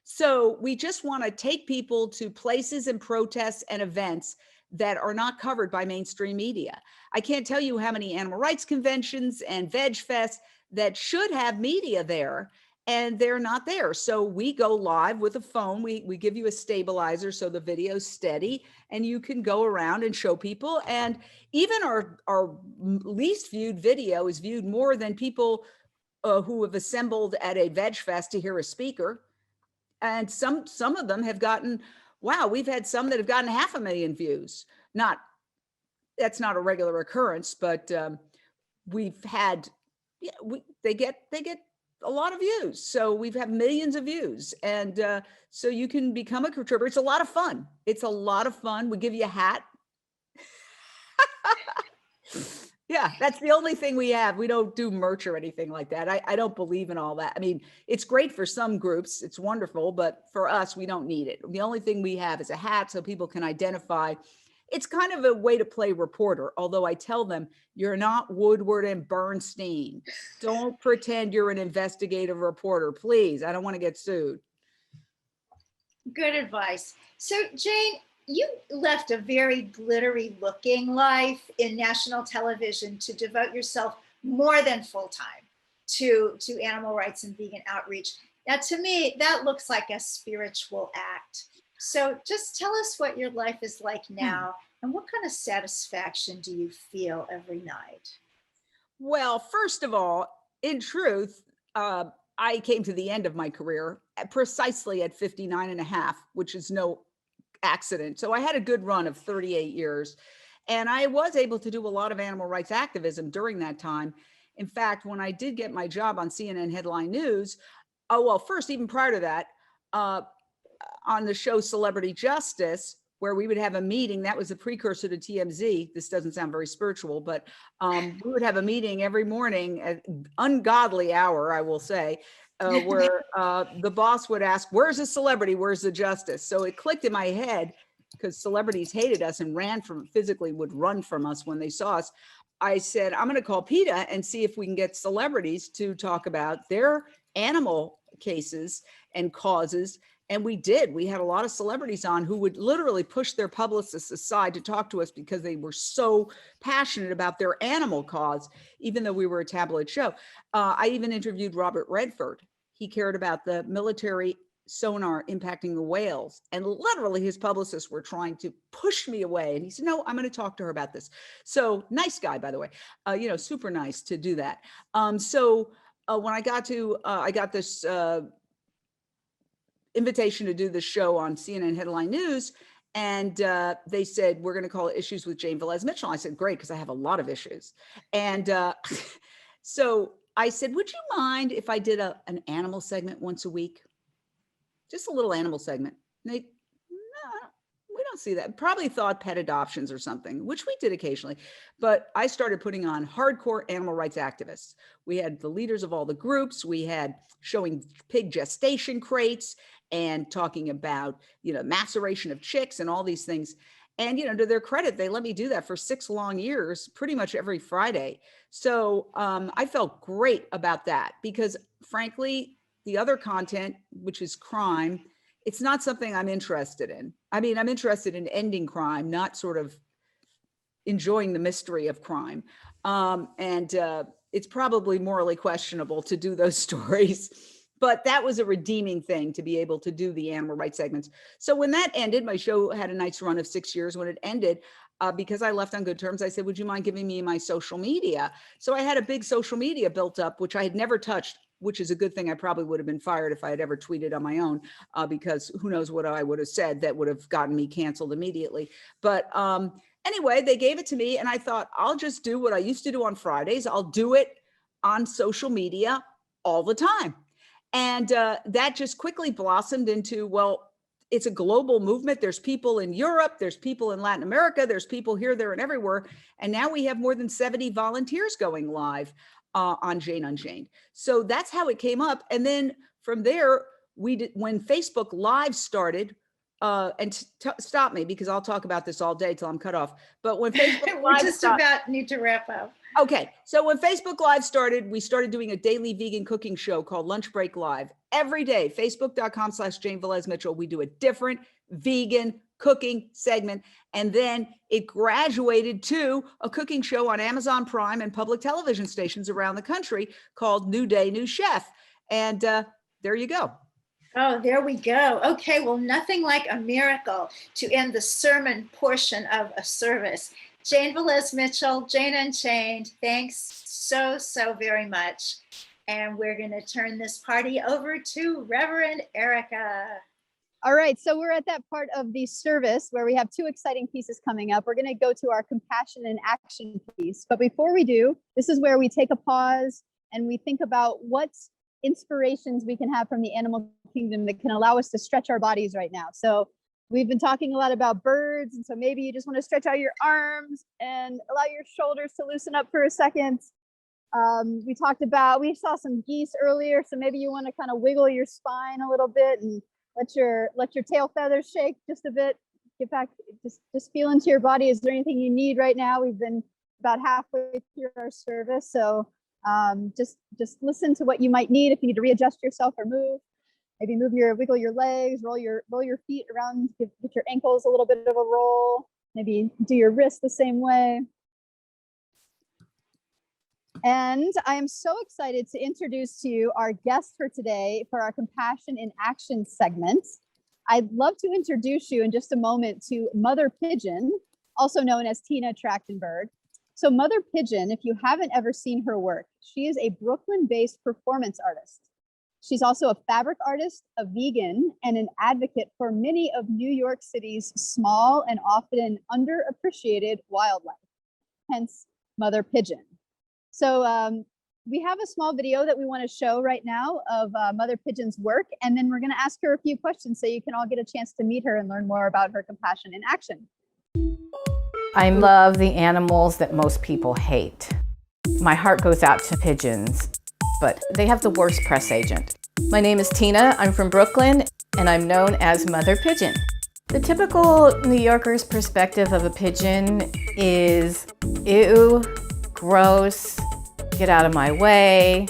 So we just want to take people to places and protests and events that are not covered by mainstream media. I can't tell you how many animal rights conventions and Veg Fest that should have media there, and they're not there. So we go live with a phone. We give you a stabilizer so the video's steady and you can go around and show people. And even our least viewed video is viewed more than people who have assembled at a Veg Fest to hear a speaker. And some of them have gotten, wow, we've had some that have gotten 500,000 views. That's not a regular occurrence, but we've had, they get a lot of views. So we've had millions of views. And so you can become a contributor. It's a lot of fun. It's a lot of fun. We give you a hat. Yeah, that's the only thing we have. We don't do merch or anything like that. I don't believe in all that. I mean, it's great for some groups. It's wonderful, but for us, we don't need it. The only thing we have is a hat so people can identify. It's kind of a way to play reporter, although I tell them, you're not Woodward and Bernstein. Don't pretend you're an investigative reporter, please. I don't want to get sued. Good advice. So Jane, you left a very glittery looking life in national television to devote yourself more than full time to animal rights and vegan outreach. Now, to me, that looks like a spiritual act. So just tell us what your life is like now and what kind of satisfaction do you feel every night? Well, first of all, in truth, I came to the end of my career precisely at 59 and a half, which is no accident. So I had a good run of 38 years and I was able to do a lot of animal rights activism during that time. In fact, when I did get my job on CNN Headline News, first, even prior to that, on the show Celebrity Justice, where we would have a meeting, that was a precursor to TMZ. This doesn't sound very spiritual, but we would have a meeting every morning at ungodly hour, I will say, where the boss would ask, where's the celebrity? Where's the justice? So it clicked in my head because celebrities hated us and would run from us when they saw us. I said, I'm going to call PETA and see if we can get celebrities to talk about their animal cases and causes. And we did. We had a lot of celebrities on who would literally push their publicists aside to talk to us because they were so passionate about their animal cause, even though we were a tabloid show. I even interviewed Robert Redford. He cared about the military sonar impacting the whales. And literally his publicists were trying to push me away. And he said, no, I'm going to talk to her about this. So nice guy, by the way, super nice to do that. When I got this invitation to do the show on CNN Headline News. And they said, we're going to call it Issues with Jane Velez-Mitchell. I said, great, because I have a lot of issues. And so I said, would you mind if I did an animal segment once a week? Just a little animal segment. And they, no, we don't see that. Probably thought pet adoptions or something, which we did occasionally. But I started putting on hardcore animal rights activists. We had the leaders of all the groups. We had showing pig gestation crates and talking about, maceration of chicks and all these things. And, to their credit, they let me do that for 6 long years, pretty much every Friday. So I felt great about that because frankly, the other content, which is crime, it's not something I'm interested in. I mean, I'm interested in ending crime, not sort of enjoying the mystery of crime. It's probably morally questionable to do those stories. but that was a redeeming thing to be able to do the animal rights segments. So when that ended, my show had a nice run of 6 years. When it ended, because I left on good terms, I said, would you mind giving me my social media? So I had a big social media built up, which I had never touched, which is a good thing. I probably would have been fired if I had ever tweeted on my own, because who knows what I would have said that would have gotten me canceled immediately. But anyway, they gave it to me and I thought, I'll just do what I used to do on Fridays. I'll do it on social media all the time. And that just quickly blossomed into, well, it's a global movement. There's people in Europe, there's people in Latin America, there's people here, there, and everywhere. And now we have more than 70 volunteers going live on Jane Unchained. So that's how it came up. And then from there, we did, when Facebook Live started, and stop me because I'll talk about this all day till I'm cut off. But when Facebook We're Live just about need to wrap up. Okay, so when Facebook Live started, we started doing a daily vegan cooking show called Lunch Break Live. Every day, facebook.com/Jane Velez-Mitchell, we do a different vegan cooking segment. And then it graduated to a cooking show on Amazon Prime and public television stations around the country called New Day, New Chef. And there you go. Oh, there we go. Okay, well, nothing like a miracle to end the sermon portion of a service. Jane Velez-Mitchell, Jane Unchained, thanks so very much. And we're going to turn this party over to Reverend Erica. All right, so we're at that part of the service where we have two exciting pieces coming up. We're going to go to our compassion and action piece. But before we do, this is where we take a pause and we think about what inspirations we can have from the animal kingdom that can allow us to stretch our bodies right now. So we've been talking a lot about birds, and so maybe you just want to stretch out your arms and allow your shoulders to loosen up for a second. We saw some geese earlier, so maybe you want to kind of wiggle your spine a little bit and let your tail feathers shake just a bit. Get back, just feel into your body. Is there anything you need right now? We've been about halfway through our service, so just listen to what you might need. If you need to readjust yourself or move, maybe wiggle your legs, roll your feet around, give your ankles a little bit of a roll, maybe do your wrists the same way. And I am so excited to introduce to you our guest for today for our Compassion in Action segment. I'd love to introduce you in just a moment to Mother Pigeon, also known as Tina Trachtenberg. So Mother Pigeon, if you haven't ever seen her work, she is a Brooklyn-based performance artist. She's also a fabric artist, a vegan, and an advocate for many of New York City's small and often underappreciated wildlife, hence Mother Pigeon. So we have a small video that we want to show right now of Mother Pigeon's work, and then we're going to ask her a few questions so you can all get a chance to meet her and learn more about her compassion in action. I love the animals that most people hate. My heart goes out to pigeons, but they have the worst press agent. My name is Tina, I'm from Brooklyn, and I'm known as Mother Pigeon. The typical New Yorker's perspective of a pigeon is, ew, gross, get out of my way.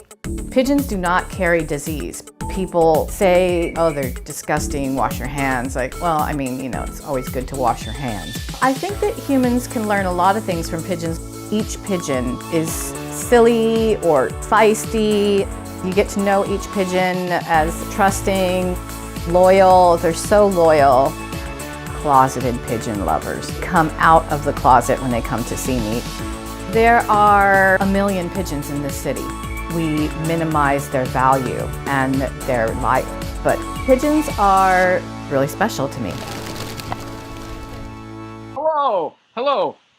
Pigeons do not carry disease. People say, oh, they're disgusting, wash your hands. Like, well, I mean, you know, it's always good to wash your hands. I think that humans can learn a lot of things from pigeons. Each pigeon is silly or feisty. You get to know each pigeon as trusting, loyal. They're so loyal. Closeted pigeon lovers come out of the closet when they come to see me. There are 1 million pigeons in this city. We minimize their value and their life, but pigeons are really special to me.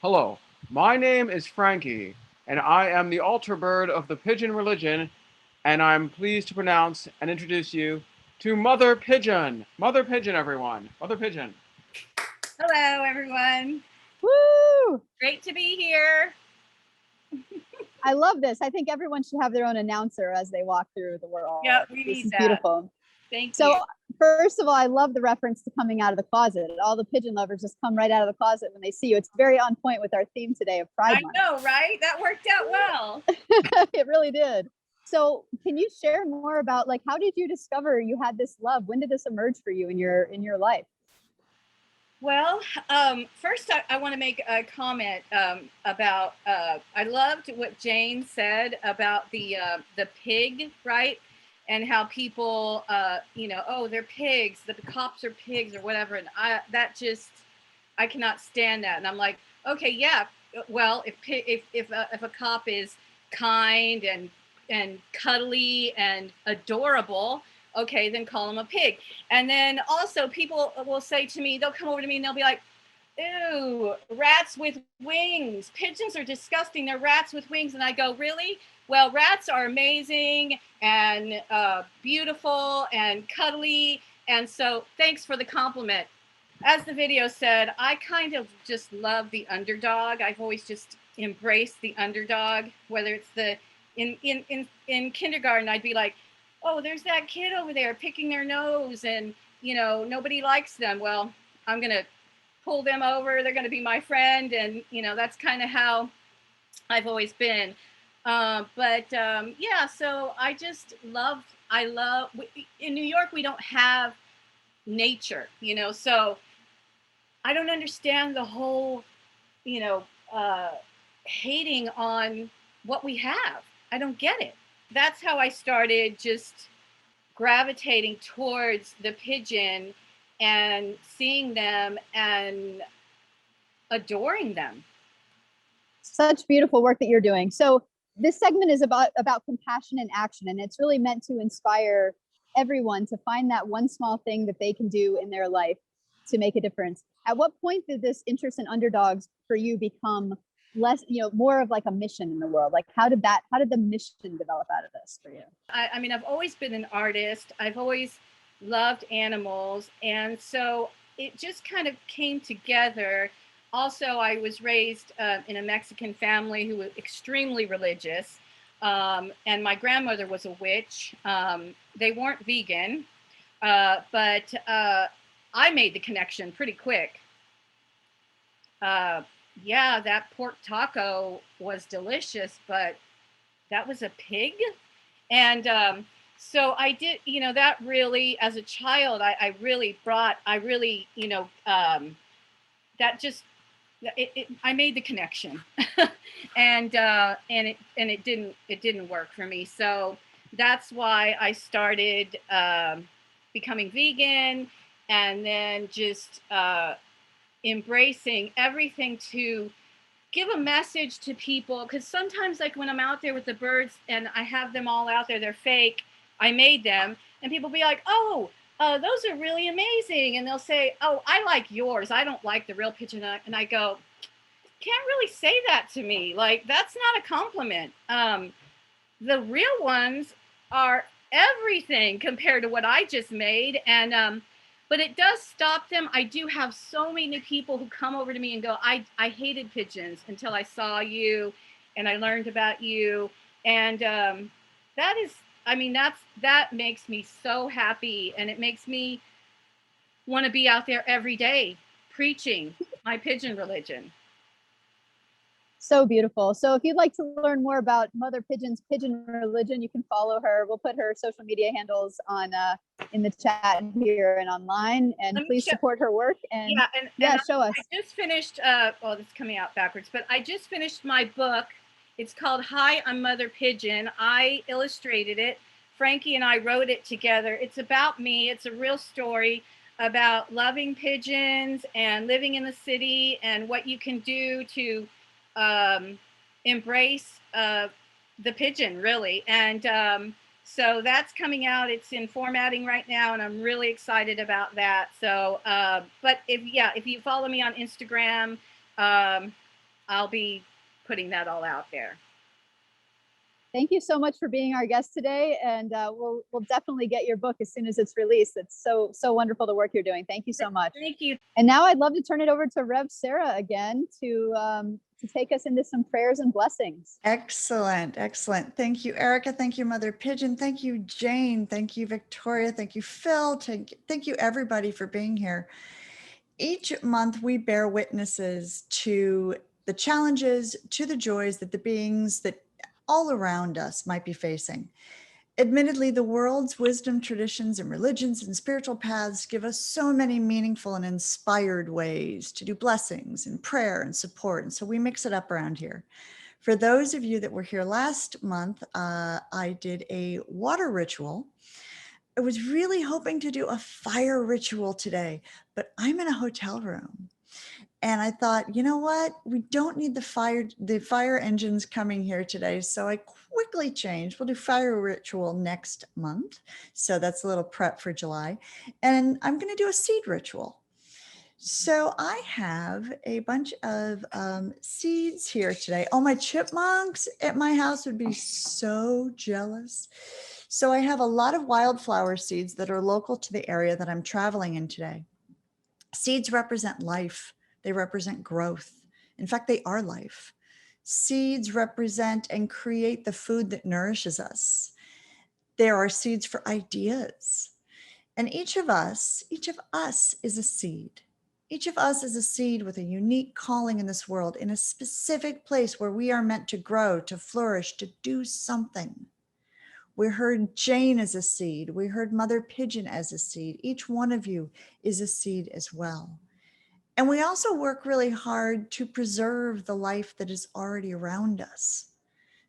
Hello. My name is Frankie, and I am the altar bird of the pigeon religion, and I'm pleased to pronounce and introduce you to Mother Pigeon. Mother Pigeon, everyone. Mother Pigeon. Hello, everyone. Woo! Great to be here. I love this. I think everyone should have their own announcer as they walk through the world. Yeah, we this need is that. Beautiful. Thank you. So first of all, I love the reference to coming out of the closet. All the pigeon lovers just come right out of the closet when they see you. It's very on point with our theme today of Pride Month. I know, right? That worked out well. It really did. So can you share more about, like, how did you discover you had this love? When did this emerge for you in your life? Well, first I want to make a comment about, I loved what Jane said about the pig, right? and how people, oh, they're pigs, the cops are pigs or whatever. And I cannot stand that. And I'm like, okay, yeah, well, if a cop is kind and cuddly and adorable, okay, then call him a pig. And then also people will say to me, they'll come over to me and they'll be like, ew, rats with wings. Pigeons are disgusting. They're rats with wings. And I go, really? Well, rats are amazing and beautiful and cuddly. And so thanks for the compliment. As the video said, I kind of just love the underdog. I've always just embraced the underdog, whether it's in kindergarten, I'd be like, oh, there's that kid over there picking their nose and, nobody likes them. Well, I'm going to pull them over. They're going to be my friend. And, that's kind of how I've always been. Yeah, so I love, in New York, we don't have nature, so I don't understand the whole, hating on what we have. I don't get it. That's how I started just gravitating towards the pigeon and seeing them and adoring them. Such beautiful work that you're doing. So this segment is about compassion and action, and it's really meant to inspire everyone to find that one small thing that they can do in their life to make a difference. At what point did this interest in underdogs for you become less, more of like a mission in the world? Like how did the mission develop out of this for you? I mean, I've always been an artist. I've always loved animals. And so it just kind of came together. Also, I was raised in a Mexican family who was extremely religious. And my grandmother was a witch. They weren't vegan, but I made the connection pretty quick. Yeah, that pork taco was delicious, but that was a pig. And so I did, that really, as a child, I made the connection. and it didn't work for me. So that's why I started becoming vegan, and then just embracing everything to give a message to people. Because sometimes, like when I'm out there with the birds and I have them all out there, they're fake, I made them, and people be like, oh, those are really amazing. And they'll say, oh, I like yours, I don't like the real pigeon. And I go, can't really say that to me. Like, that's not a compliment. The real ones are everything compared to what I just made. And but it does stop them. I do have so many people who come over to me and go, I hated pigeons until I saw you and I learned about you. And that makes me so happy. And it makes me want to be out there every day preaching my pigeon religion. So beautiful. So if you'd like to learn more about Mother Pigeon's pigeon religion, you can follow her. We'll put her social media handles on in the chat here and online, and please support her work. And show us. I just finished, this is coming out backwards, but I just finished my book. It's called Hi, I'm Mother Pigeon. I illustrated it. Frankie and I wrote it together. It's about me. It's a real story about loving pigeons and living in the city and what you can do to embrace the pigeon, really. And so that's coming out. It's in formatting right now, and I'm really excited about that. So but if you follow me on Instagram, I'll be putting that all out there. Thank you so much for being our guest today, and we'll definitely get your book as soon as it's released. It's so wonderful the work you're doing. Thank you so much. Thank you. And now I'd love to turn it over to Rev Sarah again to take us into some prayers and blessings. Excellent. Thank you, Erica. Thank you, Mother Pigeon. Thank you, Jane. Thank you, Victoria. Thank you, Phil. Thank you, everybody, for being here. Each month, we bear witnesses to the challenges, to the joys that the beings that all around us might be facing. Admittedly, the world's wisdom, traditions, and religions and spiritual paths give us so many meaningful and inspired ways to do blessings and prayer and support. And so we mix it up around here. For those of you that were here last month, I did a water ritual. I was really hoping to do a fire ritual today, but I'm in a hotel room. And I thought, you know what? We don't need the fire engines coming here today. So I quickly changed. We'll do fire ritual next month. So that's a little prep for July. And I'm going to do a seed ritual. So I have a bunch of seeds here today. Oh, my chipmunks at my house would be so jealous. So I have a lot of wildflower seeds that are local to the area that I'm traveling in today. Seeds represent life. They represent growth. In fact, they are life. Seeds represent and create the food that nourishes us. There are seeds for ideas. And each of us is a seed. Each of us is a seed with a unique calling in this world, in a specific place where we are meant to grow, to flourish, to do something. We heard Jane as a seed. We heard Mother Pigeon as a seed. Each one of you is a seed as well. And we also work really hard to preserve the life that is already around us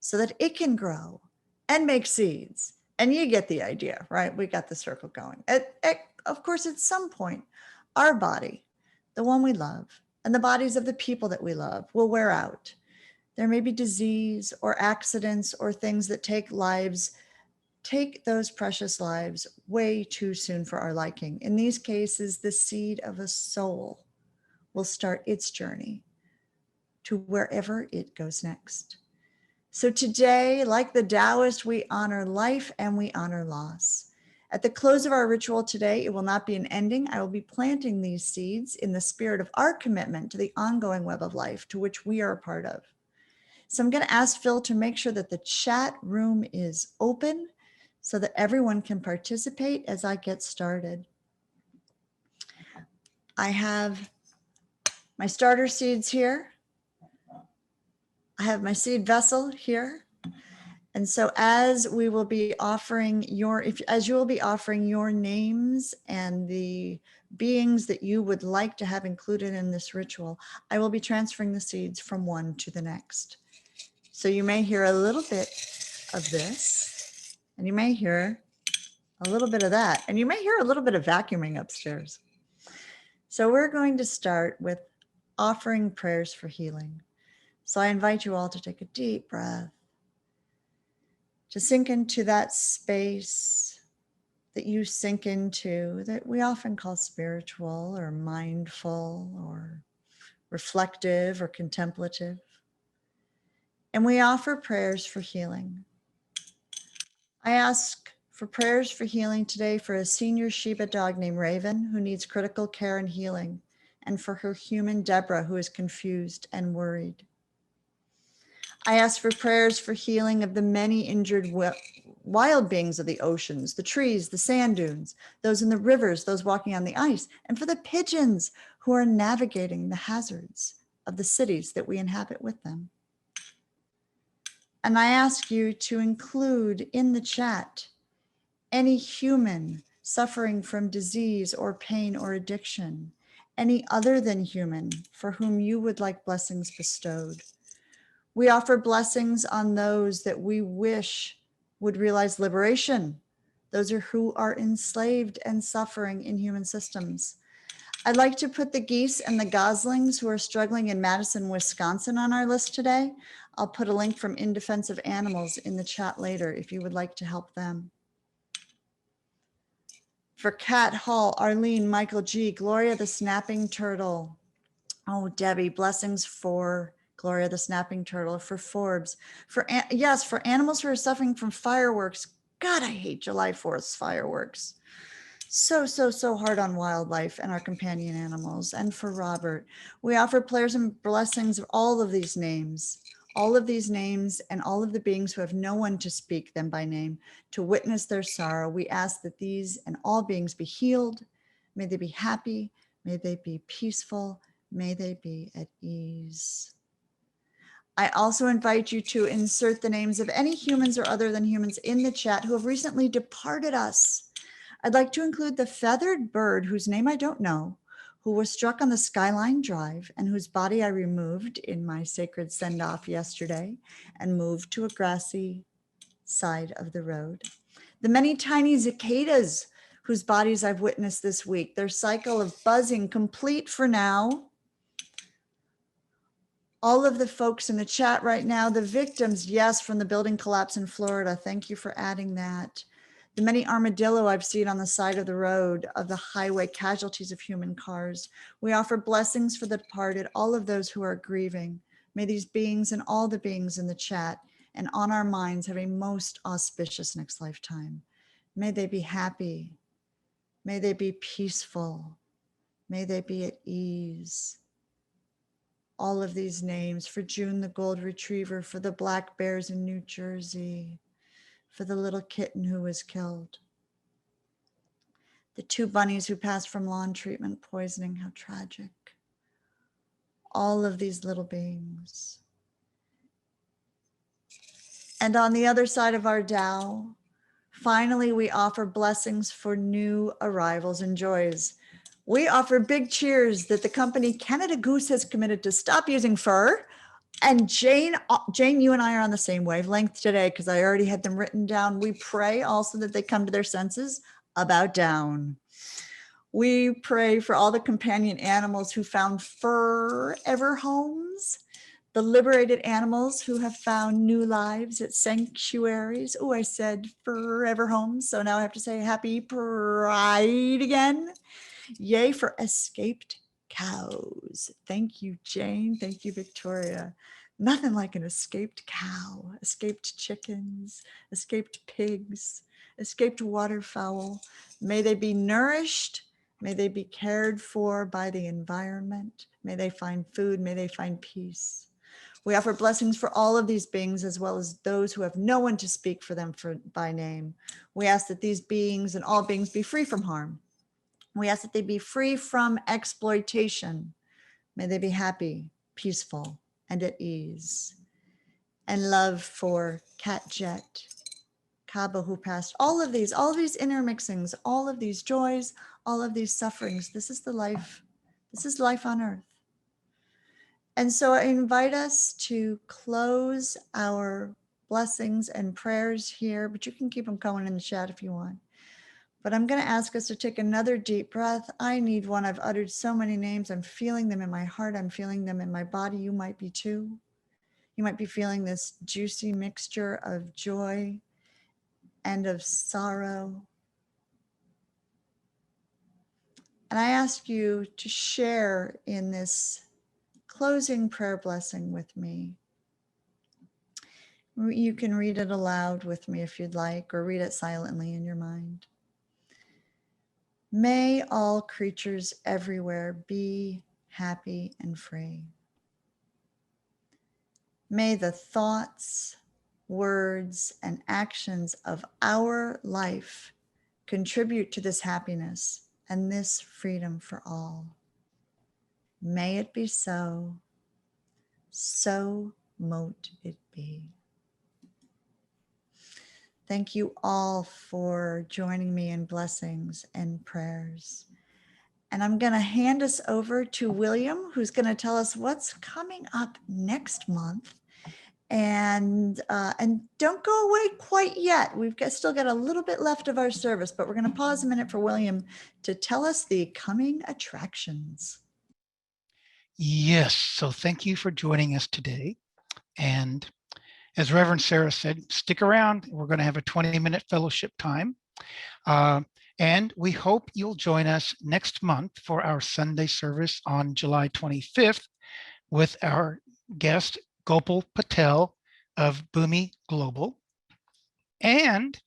so that it can grow and make seeds. And you get the idea, right? We got the circle going. Of course, at some point, our body, the one we love, and the bodies of the people that we love will wear out. There may be disease or accidents or things that take those precious lives way too soon for our liking. In these cases, the seed of a soul will start its journey to wherever it goes next. So today, like the Taoist, we honor life and we honor loss. At the close of our ritual today, it will not be an ending. I will be planting these seeds in the spirit of our commitment to the ongoing web of life to which we are a part of. So I'm going to ask Phil to make sure that the chat room is open so that everyone can participate as I get started. I have my starter seeds here. I have my seed vessel here. And so as we will be offering as you will be offering your names and the beings that you would like to have included in this ritual, I will be transferring the seeds from one to the next. So you may hear a little bit of this, and you may hear a little bit of that, and you may hear a little bit of vacuuming upstairs. So we're going to start with offering prayers for healing. So I invite you all to take a deep breath, to sink into that space that you sink into that we often call spiritual or mindful or reflective or contemplative. And we offer prayers for healing. I ask for prayers for healing today for a senior Shiba dog named Raven who needs critical care and healing, and for her human Deborah who is confused and worried. I ask for prayers for healing of the many injured wild beings of the oceans, the trees, the sand dunes, those in the rivers, those walking on the ice, and for the pigeons who are navigating the hazards of the cities that we inhabit with them. And I ask you to include in the chat any human suffering from disease or pain or addiction, any other than human for whom you would like blessings bestowed. We offer blessings on those that we wish would realize liberation, those who are enslaved and suffering in human systems. I'd like to put the geese and the goslings who are struggling in Madison, Wisconsin on our list today. I'll put a link from In Defense of Animals in the chat later if you would like to help them. For Kat Hall, Arlene, Michael G, Gloria the Snapping Turtle. Oh, Debbie, blessings for Gloria the Snapping Turtle, for Forbes, for animals who are suffering from fireworks. God, I hate July 4th fireworks. So hard on wildlife and our companion animals. And for Robert, we offer prayers and blessings of all of these names and all of the beings who have no one to speak them by name, to witness their sorrow. We ask that these and all beings be healed. May they be happy. May they be peaceful. May they be at ease. I also invite you to insert the names of any humans or other than humans in the chat who have recently departed us. I'd like to include the feathered bird whose name I don't know, who was struck on the Skyline Drive and whose body I removed in my sacred send-off yesterday and moved to a grassy side of the road. The many tiny cicadas whose bodies I've witnessed this week, their cycle of buzzing complete for now. All of the folks in the chat right now, the victims, yes, from the building collapse in Florida. Thank you for adding that. The many armadillo I've seen on the side of the road, of the highway, casualties of human cars. We offer blessings for the departed, all of those who are grieving. May these beings and all the beings in the chat and on our minds have a most auspicious next lifetime. May they be happy. May they be peaceful. May they be at ease. All of these names for June the Gold Retriever, for the black bears in New Jersey, for the little kitten who was killed, the 2 bunnies who passed from lawn treatment poisoning, how tragic. All of these little beings. And on the other side of our Tao, finally, we offer blessings for new arrivals and joys. We offer big cheers that the company Canada Goose has committed to stop using fur. And Jane, you and I are on the same wavelength today because I already had them written down. We pray also that they come to their senses about down. We pray for all the companion animals who found forever homes, the liberated animals who have found new lives at sanctuaries. Oh, I said forever homes, so now I have to say happy Pride again. Yay for escaped cows. Thank you, Jane. Thank you, Victoria. Nothing like an escaped cow, escaped chickens, escaped pigs, escaped waterfowl. May they be nourished. May they be cared for by the environment. May they find food. May they find peace. We offer blessings for all of these beings, as well as those who have no one to speak for them by name. We ask that these beings and all beings be free from harm. We ask that they be free from exploitation. May they be happy, peaceful, and at ease. And love for Cat Jet, Cabo who passed, all of these intermixings, all of these joys, all of these sufferings. This is life on earth. And so I invite us to close our blessings and prayers here, but you can keep them going in the chat if you want. But I'm going to ask us to take another deep breath. I need one. I've uttered so many names. I'm feeling them in my heart. I'm feeling them in my body. You might be too. You might be feeling this juicy mixture of joy and of sorrow. And I ask you to share in this closing prayer blessing with me. You can read it aloud with me if you'd like, or read it silently in your mind. May all creatures everywhere be happy and free. May the thoughts, words, and actions of our life contribute to this happiness and this freedom for all. May it be so. So mote it be. Thank you all for joining me in blessings and prayers. And I'm going to hand us over to William, who's going to tell us what's coming up next month. And don't go away quite yet. We've still got a little bit left of our service, but we're going to pause a minute for William to tell us the coming attractions. Yes, so thank you for joining us today. And as Reverend Sarah said, stick around. We're going to have a 20-minute fellowship time. And we hope you'll join us next month for our Sunday service on July 25th with our guest, Gopal Patel of Bhumi Global. And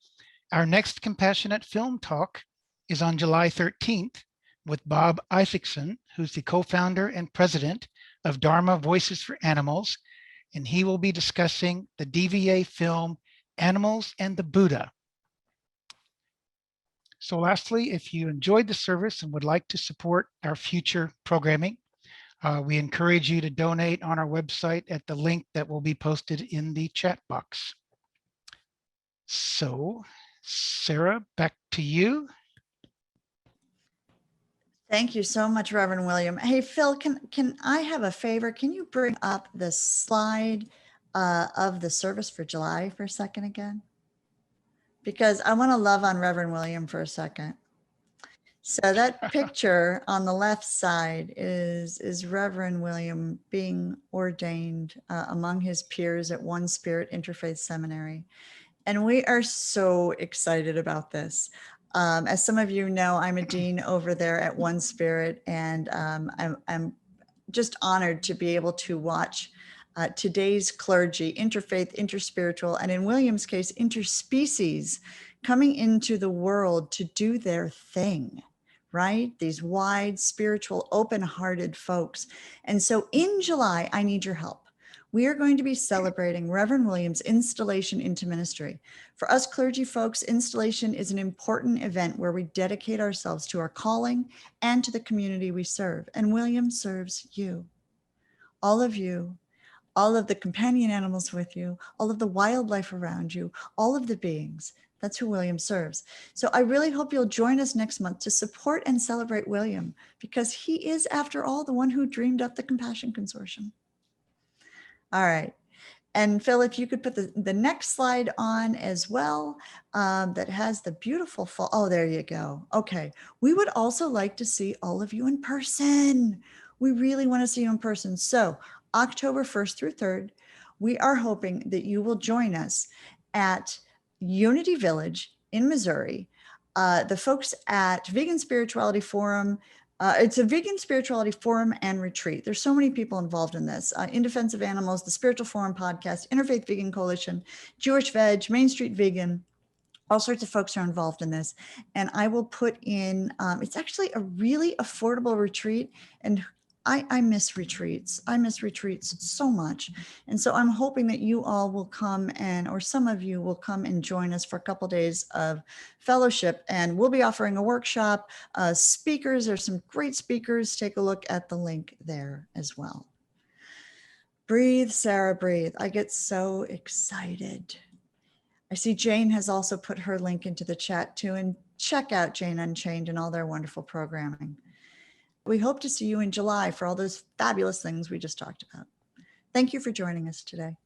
our next Compassionate Film Talk is on July 13th with Bob Isaacson, who's the co-founder and president of Dharma Voices for Animals. And he will be discussing the DVA film, Animals and the Buddha. So lastly, if you enjoyed the service and would like to support our future programming, we encourage you to donate on our website at the link that will be posted in the chat box. So, Sarah, back to you. Thank you so much, Reverend William. Hey, Phil, can I have a favor? Can you bring up the slide of the service for July for a second again? Because I want to love on Reverend William for a second. So that picture on the left side is Reverend William being ordained among his peers at One Spirit Interfaith Seminary. And we are so excited about this. As some of you know, I'm a dean over there at One Spirit, and I'm just honored to be able to watch today's clergy, interfaith, interspiritual, and in William's case, interspecies, coming into the world to do their thing, right? These wide, spiritual, open-hearted folks. And so in July, I need your help. We are going to be celebrating Reverend William's installation into ministry. For us clergy folks, installation is an important event where we dedicate ourselves to our calling and to the community we serve. And William serves you, all of you, all of the companion animals with you, all of the wildlife around you, all of the beings. That's who William serves. So I really hope you'll join us next month to support and celebrate William, because he is, after all, the one who dreamed up the Compassion Consortium. All right. And Phil, if you could put the next slide on as well, that has the beautiful fall. Oh, there you go. Okay. We would also like to see all of you in person. We really want to see you in person. So October 1st through 3rd, we are hoping that you will join us at Unity Village in Missouri. The folks at Vegan Spirituality Forum, it's a vegan spirituality forum and retreat. There's so many people involved in this. In Defense of Animals, the Spiritual Forum podcast, Interfaith Vegan Coalition, Jewish Veg, Main Street Vegan, all sorts of folks are involved in this. And I will put in, it's actually a really affordable retreat. And I miss retreats. I miss retreats so much. And so I'm hoping that you all will come or some of you will come and join us for a couple of days of fellowship. And we'll be offering a workshop, speakers. There's some great speakers. Take a look at the link there as well. Breathe, Sarah, breathe. I get so excited. I see Jane has also put her link into the chat too, and check out Jane Unchained and all their wonderful programming. We hope to see you in July for all those fabulous things we just talked about. Thank you for joining us today.